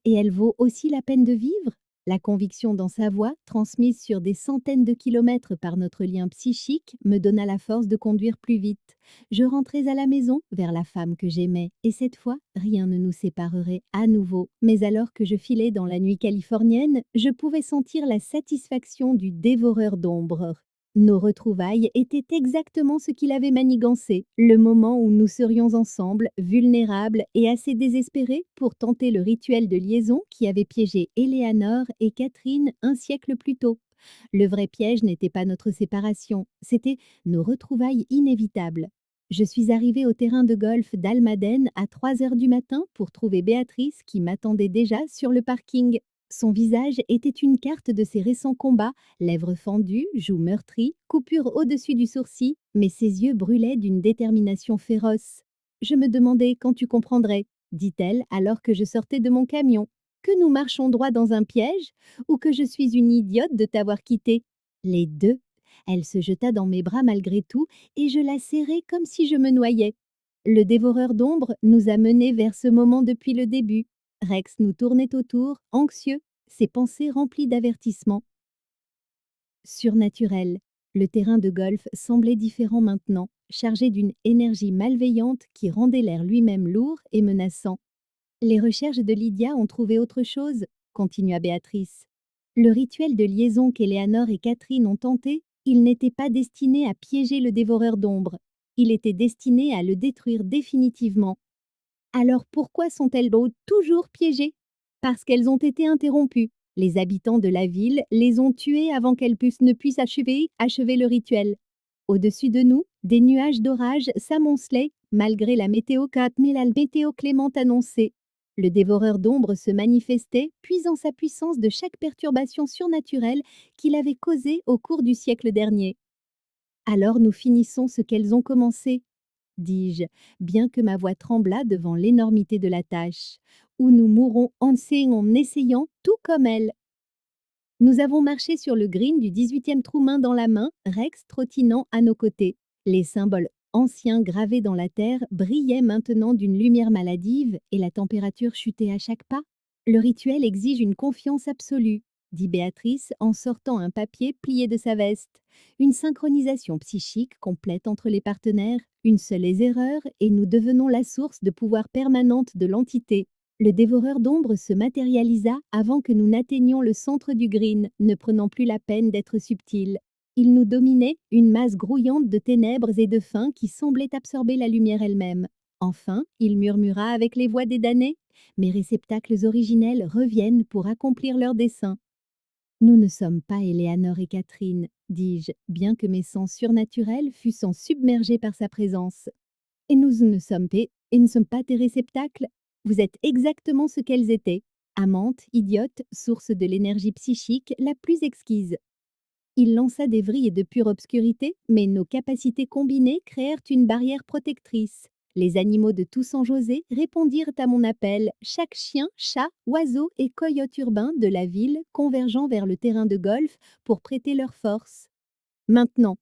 Et elle vaut aussi la peine de vivre? La conviction dans sa voix, transmise sur des centaines de kilomètres par notre lien psychique, me donna la force de conduire plus vite. Je rentrais à la maison, vers la femme que j'aimais, et cette fois, rien ne nous séparerait à nouveau. Mais alors que je filais dans la nuit californienne, je pouvais sentir la satisfaction du dévoreur d'ombres. Nos retrouvailles étaient exactement ce qu'il avait manigancé, le moment où nous serions ensemble, vulnérables et assez désespérés pour tenter le rituel de liaison qui avait piégé Éléanore et Catherine un siècle plus tôt. Le vrai piège n'était pas notre séparation, c'était nos retrouvailles inévitables. Je suis arrivée au terrain de golf d'Almaden à 3 heures du matin pour trouver Béatrice qui m'attendait déjà sur le parking. Son visage était une carte de ses récents combats, lèvres fendues, joues meurtries, coupure au-dessus du sourcil, mais ses yeux brûlaient d'une détermination féroce. Je me demandais quand tu comprendrais, dit-elle alors que je sortais de mon camion. Que nous marchons droit dans un piège ou que je suis une idiote de t'avoir quitté? Les deux. Elle se jeta dans mes bras malgré tout et je la serrai comme si je me noyais. Le dévoreur d'ombre nous a menés vers ce moment depuis le début. Rex nous tournait autour, anxieux, ses pensées remplies d'avertissements. Surnaturel. Le terrain de golf semblait différent maintenant, chargé d'une énergie malveillante qui rendait l'air lui-même lourd et menaçant. Les recherches de Lydia ont trouvé autre chose, continua Béatrice. Le rituel de liaison qu'Éléanore et Catherine ont tenté, il n'était pas destiné à piéger le dévoreur d'ombre. Il était destiné à le détruire définitivement. Alors pourquoi sont-elles toujours piégées? Parce qu'elles ont été interrompues. Les habitants de la ville les ont tuées avant qu'elles ne puissent achever le rituel. Au-dessus de nous, des nuages d'orage s'amoncelaient malgré la météo clémente annoncée. Le dévoreur d'ombre se manifestait, puisant sa puissance de chaque perturbation surnaturelle qu'il avait causée au cours du siècle dernier. Alors nous finissons ce qu'elles ont commencé, dis-je, bien que ma voix tremblât devant l'énormité de la tâche, où nous mourrons en essayant tout comme elles. Nous avons marché sur le green du 18e trou main dans la main, Rex trottinant à nos côtés. Les symboles anciens gravés dans la terre brillaient maintenant d'une lumière maladive et la température chutait à chaque pas. Le rituel exige une confiance absolue, dit Béatrice en sortant un papier plié de sa veste. Une synchronisation psychique complète entre les partenaires, une seule erreur et nous devenons la source de pouvoir permanente de l'entité. Le dévoreur d'ombre se matérialisa avant que nous n'atteignions le centre du green, ne prenant plus la peine d'être subtil. Il nous dominait, une masse grouillante de ténèbres et de faim qui semblait absorber la lumière elle-même. Enfin, il murmura avec les voix des damnés. Mes réceptacles originels reviennent pour accomplir leur dessein. Nous ne sommes pas Éléanore et Catherine, dis-je, bien que mes sens surnaturels fussent submergés par sa présence. Et nous ne sommes pas tes réceptacles. Vous êtes exactement ce qu'elles étaient, amantes, idiotes, source de l'énergie psychique la plus exquise. Il lança des vrilles de pure obscurité, mais nos capacités combinées créèrent une barrière protectrice. Les animaux de Toussaint-José répondirent à mon appel, chaque chien, chat, oiseau et coyote urbain de la ville convergeant vers le terrain de golf pour prêter leur force. Maintenant,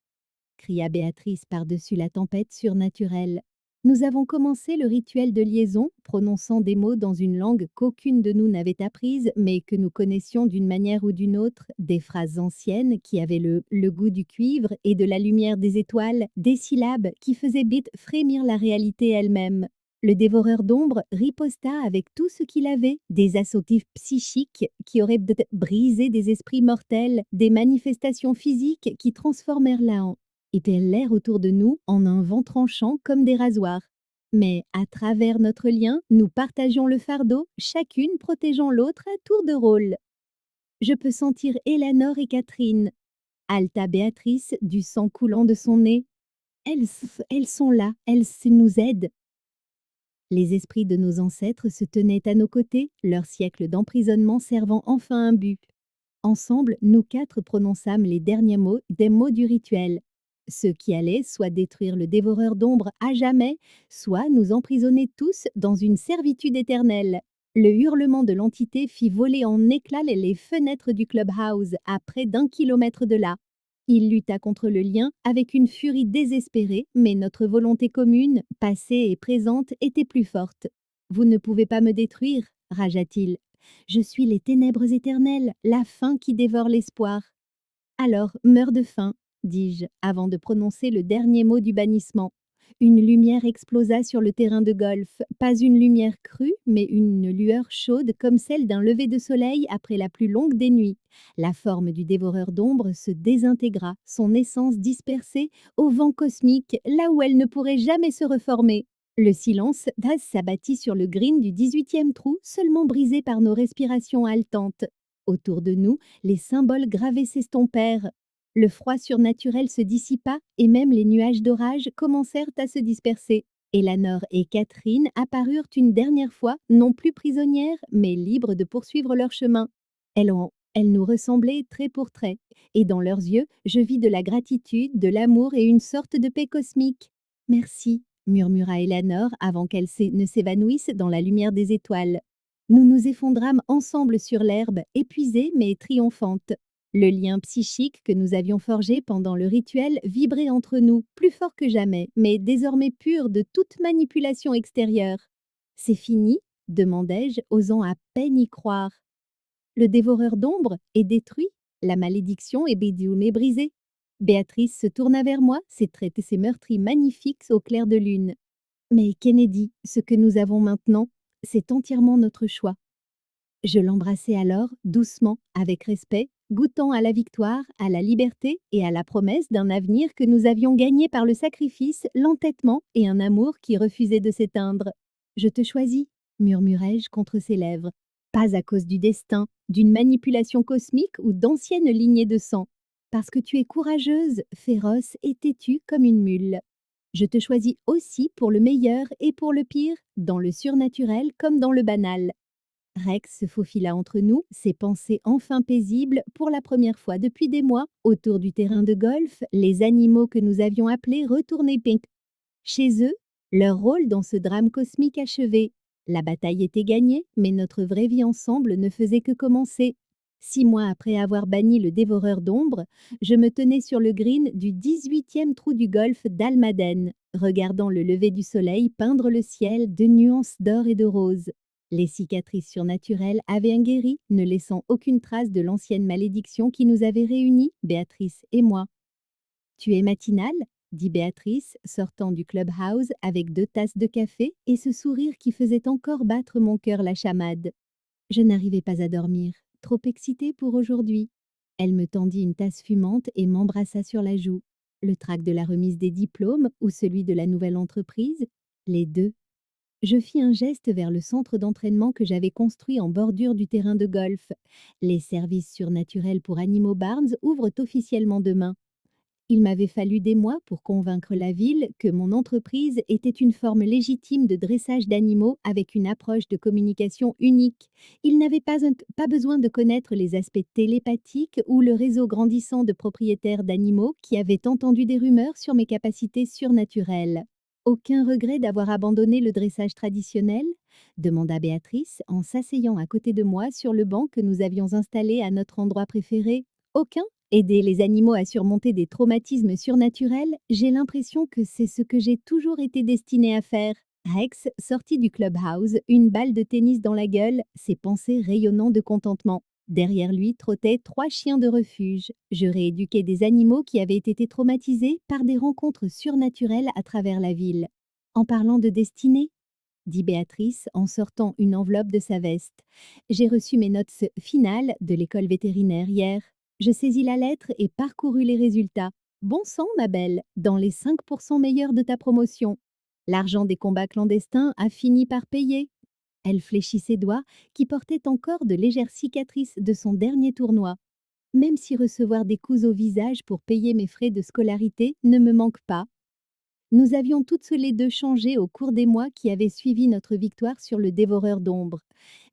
cria Béatrice par-dessus la tempête surnaturelle. Nous avons commencé le rituel de liaison, prononçant des mots dans une langue qu'aucune de nous n'avait apprise, mais que nous connaissions d'une manière ou d'une autre, des phrases anciennes qui avaient le goût du cuivre et de la lumière des étoiles, des syllabes qui faisaient frémir la réalité elle-même. Le dévoreur d'ombre riposta avec tout ce qu'il avait, des assautifs psychiques qui auraient brisé des esprits mortels, des manifestations physiques qui transformèrent était l'air autour de nous en un vent tranchant comme des rasoirs. Mais à travers notre lien, nous partagions le fardeau, chacune protégeant l'autre à tour de rôle. Je peux sentir Éléanore et Catherine, haleta Béatrice, du sang coulant de son nez. Elles sont là, elles nous aident. Les esprits de nos ancêtres se tenaient à nos côtés, leur siècle d'emprisonnement servant enfin un but. Ensemble, nous quatre prononçâmes les derniers mots des mots du rituel. Ce qui allait soit détruire le dévoreur d'ombre à jamais, soit nous emprisonner tous dans une servitude éternelle. Le hurlement de l'entité fit voler en éclats les fenêtres du clubhouse à près d'1 kilomètre de là. Il lutta contre le lien avec une furie désespérée, mais notre volonté commune, passée et présente, était plus forte. « Vous ne pouvez pas me détruire » ragea-t-il. Je suis les ténèbres éternelles, la faim qui dévore l'espoir. Alors, meurs de faim, dis-je, avant de prononcer le dernier mot du bannissement. Une lumière explosa sur le terrain de golf, pas une lumière crue, mais une lueur chaude comme celle d'un lever de soleil après la plus longue des nuits. La forme du dévoreur d'ombre se désintégra, son essence dispersée au vent cosmique, là où elle ne pourrait jamais se reformer. Le silence s'abattit sur le green du 18e trou, seulement brisé par nos respirations haletantes. Autour de nous, les symboles gravés s'estompèrent. Le froid surnaturel se dissipa et même les nuages d'orage commencèrent à se disperser. Eleanor et Catherine apparurent une dernière fois, non plus prisonnières, mais libres de poursuivre leur chemin. Elles nous ressemblaient trait pour trait, et dans leurs yeux, je vis de la gratitude, de l'amour et une sorte de paix cosmique. Merci, murmura Eleanor avant qu'elle ne s'évanouisse dans la lumière des étoiles. Nous nous effondrames ensemble sur l'herbe, épuisées mais triomphantes. Le lien psychique que nous avions forgé pendant le rituel vibrait entre nous, plus fort que jamais, mais désormais pur de toute manipulation extérieure. C'est fini demandai-je, osant à peine y croire. Le dévoreur d'ombre est détruit, la malédiction est bédioune brisée. Béatrice se tourna vers moi, ses traits et ses meurtris magnifiques au clair de lune. Mais Kennedy, ce que nous avons maintenant, c'est entièrement notre choix. Je l'embrassai alors, doucement, avec respect, goûtant à la victoire, à la liberté et à la promesse d'un avenir que nous avions gagné par le sacrifice, l'entêtement et un amour qui refusait de s'éteindre. Je te choisis, murmurai-je contre ses lèvres. Pas à cause du destin, d'une manipulation cosmique ou d'anciennes lignées de sang. Parce que tu es courageuse, féroce et têtue comme une mule. Je te choisis aussi pour le meilleur et pour le pire, dans le surnaturel comme dans le banal. Rex se faufila entre nous, ses pensées enfin paisibles, pour la première fois depuis des mois, autour du terrain de golf, les animaux que nous avions appelés retournaient pink. Chez eux, leur rôle dans ce drame cosmique achevé. La bataille était gagnée, mais notre vraie vie ensemble ne faisait que commencer. 6 mois après avoir banni le dévoreur d'ombre, je me tenais sur le green du 18e trou du golf d'Almaden, regardant le lever du soleil peindre le ciel de nuances d'or et de rose. Les cicatrices surnaturelles avaient guéri, ne laissant aucune trace de l'ancienne malédiction qui nous avait réunis, Béatrice et moi. Tu es matinale dit Béatrice, sortant du clubhouse avec 2 tasses de café et ce sourire qui faisait encore battre mon cœur la chamade. Je n'arrivais pas à dormir, trop excitée pour aujourd'hui. Elle me tendit une tasse fumante et m'embrassa sur la joue. Le trac de la remise des diplômes ou celui de la nouvelle entreprise, les deux. Je fis un geste vers le centre d'entraînement que j'avais construit en bordure du terrain de golf. Les services surnaturels pour Animaux Barnes ouvrent officiellement demain. Il m'avait fallu des mois pour convaincre la ville que mon entreprise était une forme légitime de dressage d'animaux avec une approche de communication unique. Ils n'avaient pas besoin de connaître les aspects télépathiques ou le réseau grandissant de propriétaires d'animaux qui avaient entendu des rumeurs sur mes capacités surnaturelles. Aucun regret d'avoir abandonné le dressage traditionnel demanda Béatrice en s'asseyant à côté de moi sur le banc que nous avions installé à notre endroit préféré. Aucun. Aider les animaux à surmonter des traumatismes surnaturels, j'ai l'impression que c'est ce que j'ai toujours été destinée à faire. Rex sortit du clubhouse, une balle de tennis dans la gueule, ses pensées rayonnant de contentement. Derrière lui trottaient 3 chiens de refuge. Je rééduquais des animaux qui avaient été traumatisés par des rencontres surnaturelles à travers la ville. En parlant de destinée, dit Béatrice en sortant une enveloppe de sa veste. J'ai reçu mes notes finales de l'école vétérinaire hier. Je saisis la lettre et parcourus les résultats. Bon sang, ma belle, dans les 5% meilleurs de ta promotion. L'argent des combats clandestins a fini par payer. Elle fléchit ses doigts, qui portaient encore de légères cicatrices de son dernier tournoi. Même si recevoir des coups au visage pour payer mes frais de scolarité ne me manque pas. Nous avions toutes les deux changé au cours des mois qui avaient suivi notre victoire sur le dévoreur d'ombre.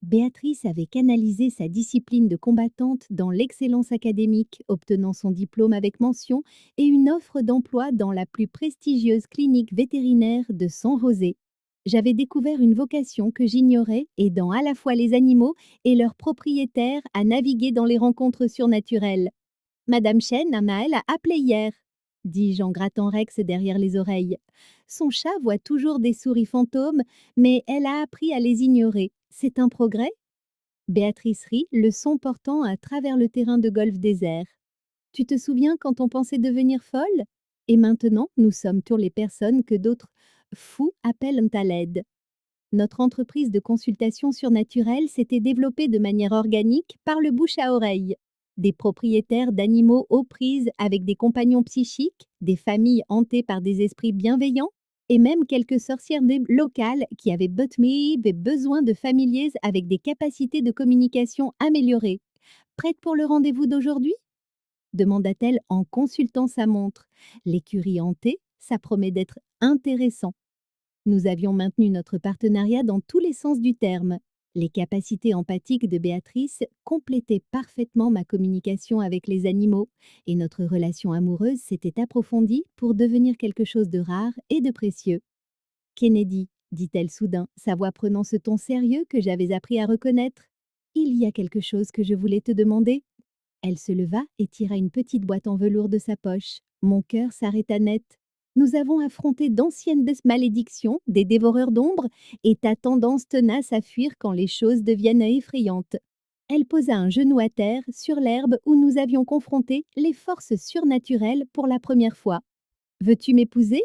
Béatrice avait canalisé sa discipline de combattante dans l'excellence académique, obtenant son diplôme avec mention et une offre d'emploi dans la plus prestigieuse clinique vétérinaire de San José. J'avais découvert une vocation que j'ignorais, aidant à la fois les animaux et leurs propriétaires à naviguer dans les rencontres surnaturelles. Madame Chen a appelé hier, dis-je en grattant Rex derrière les oreilles. Son chat voit toujours des souris fantômes, mais elle a appris à les ignorer. C'est un progrès? Béatrice rit, le son portant à travers le terrain de golf désert. Tu te souviens quand on pensait devenir folle? Et maintenant, nous sommes tous les personnes que d'autres fous appellent à l'aide. Notre entreprise de consultation surnaturelle s'était développée de manière organique par le bouche à oreille. Des propriétaires d'animaux aux prises avec des compagnons psychiques, des familles hantées par des esprits bienveillants, et même quelques sorcières locales qui avaient besoin de familiers avec des capacités de communication améliorées. Prête pour le rendez-vous d'aujourd'hui? Demanda-t-elle en consultant sa montre. L'écurie hantée, ça promet d'être intéressant. Nous avions maintenu notre partenariat dans tous les sens du terme. Les capacités empathiques de Béatrice complétaient parfaitement ma communication avec les animaux, et notre relation amoureuse s'était approfondie pour devenir quelque chose de rare et de précieux. Kennedy, dit-elle soudain, sa voix prenant ce ton sérieux que j'avais appris à reconnaître. Il y a quelque chose que je voulais te demander. Elle se leva et tira une petite boîte en velours de sa poche. Mon cœur s'arrêta net. Nous avons affronté d'anciennes malédictions, des dévoreurs d'ombre, et ta tendance tenace à fuir quand les choses deviennent effrayantes. Elle posa un genou à terre, sur l'herbe où nous avions confronté les forces surnaturelles pour la première fois. Veux-tu m'épouser?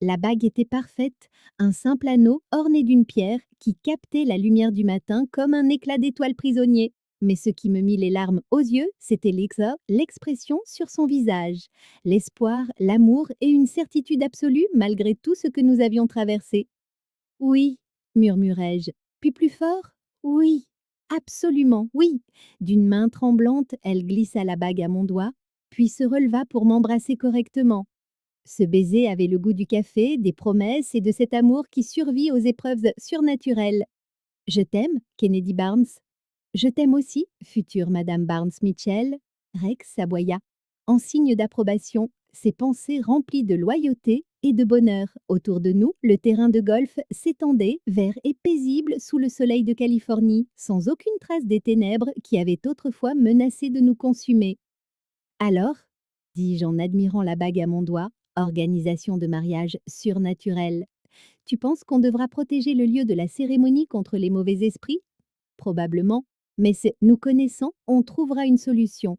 La bague était parfaite, un simple anneau orné d'une pierre qui captait la lumière du matin comme un éclat d'étoile prisonnier. Mais ce qui me mit les larmes aux yeux, c'était l'expression sur son visage, l'espoir, l'amour et une certitude absolue malgré tout ce que nous avions traversé. Oui, murmurai-je, puis plus fort. Oui, absolument, oui. D'une main tremblante, elle glissa la bague à mon doigt, puis se releva pour m'embrasser correctement. Ce baiser avait le goût du café, des promesses et de cet amour qui survit aux épreuves surnaturelles. Je t'aime, Kennedy Barnes. Je t'aime aussi, future Madame Barnes Mitchell. Rex aboya. En signe d'approbation, ses pensées remplies de loyauté et de bonheur. Autour de nous, le terrain de golf s'étendait, vert et paisible sous le soleil de Californie, sans aucune trace des ténèbres qui avaient autrefois menacé de nous consumer. Alors, dis-je en admirant la bague à mon doigt, organisation de mariage surnaturelle. Tu penses qu'on devra protéger le lieu de la cérémonie contre les mauvais esprits? Probablement, mais nous connaissant, on trouvera une solution.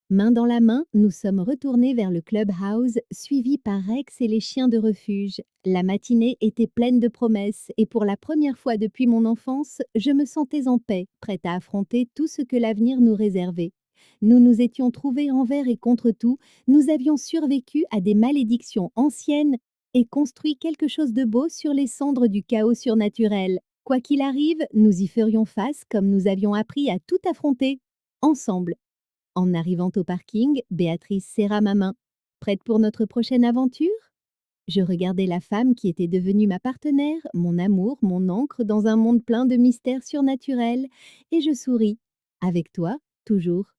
Main dans la main, nous sommes retournés vers le clubhouse, suivis par Rex et les chiens de refuge. La matinée était pleine de promesses, et pour la première fois depuis mon enfance, je me sentais en paix, prête à affronter tout ce que l'avenir nous réservait. Nous nous étions trouvés envers et contre tout, nous avions survécu à des malédictions anciennes et construit quelque chose de beau sur les cendres du chaos surnaturel. Quoi qu'il arrive, nous y ferions face comme nous avions appris à tout affronter, ensemble. En arrivant au parking, Béatrice serra ma main. Prête pour notre prochaine aventure? Je regardais la femme qui était devenue ma partenaire, mon amour, mon ancre dans un monde plein de mystères surnaturels, et je souris. Avec toi, toujours.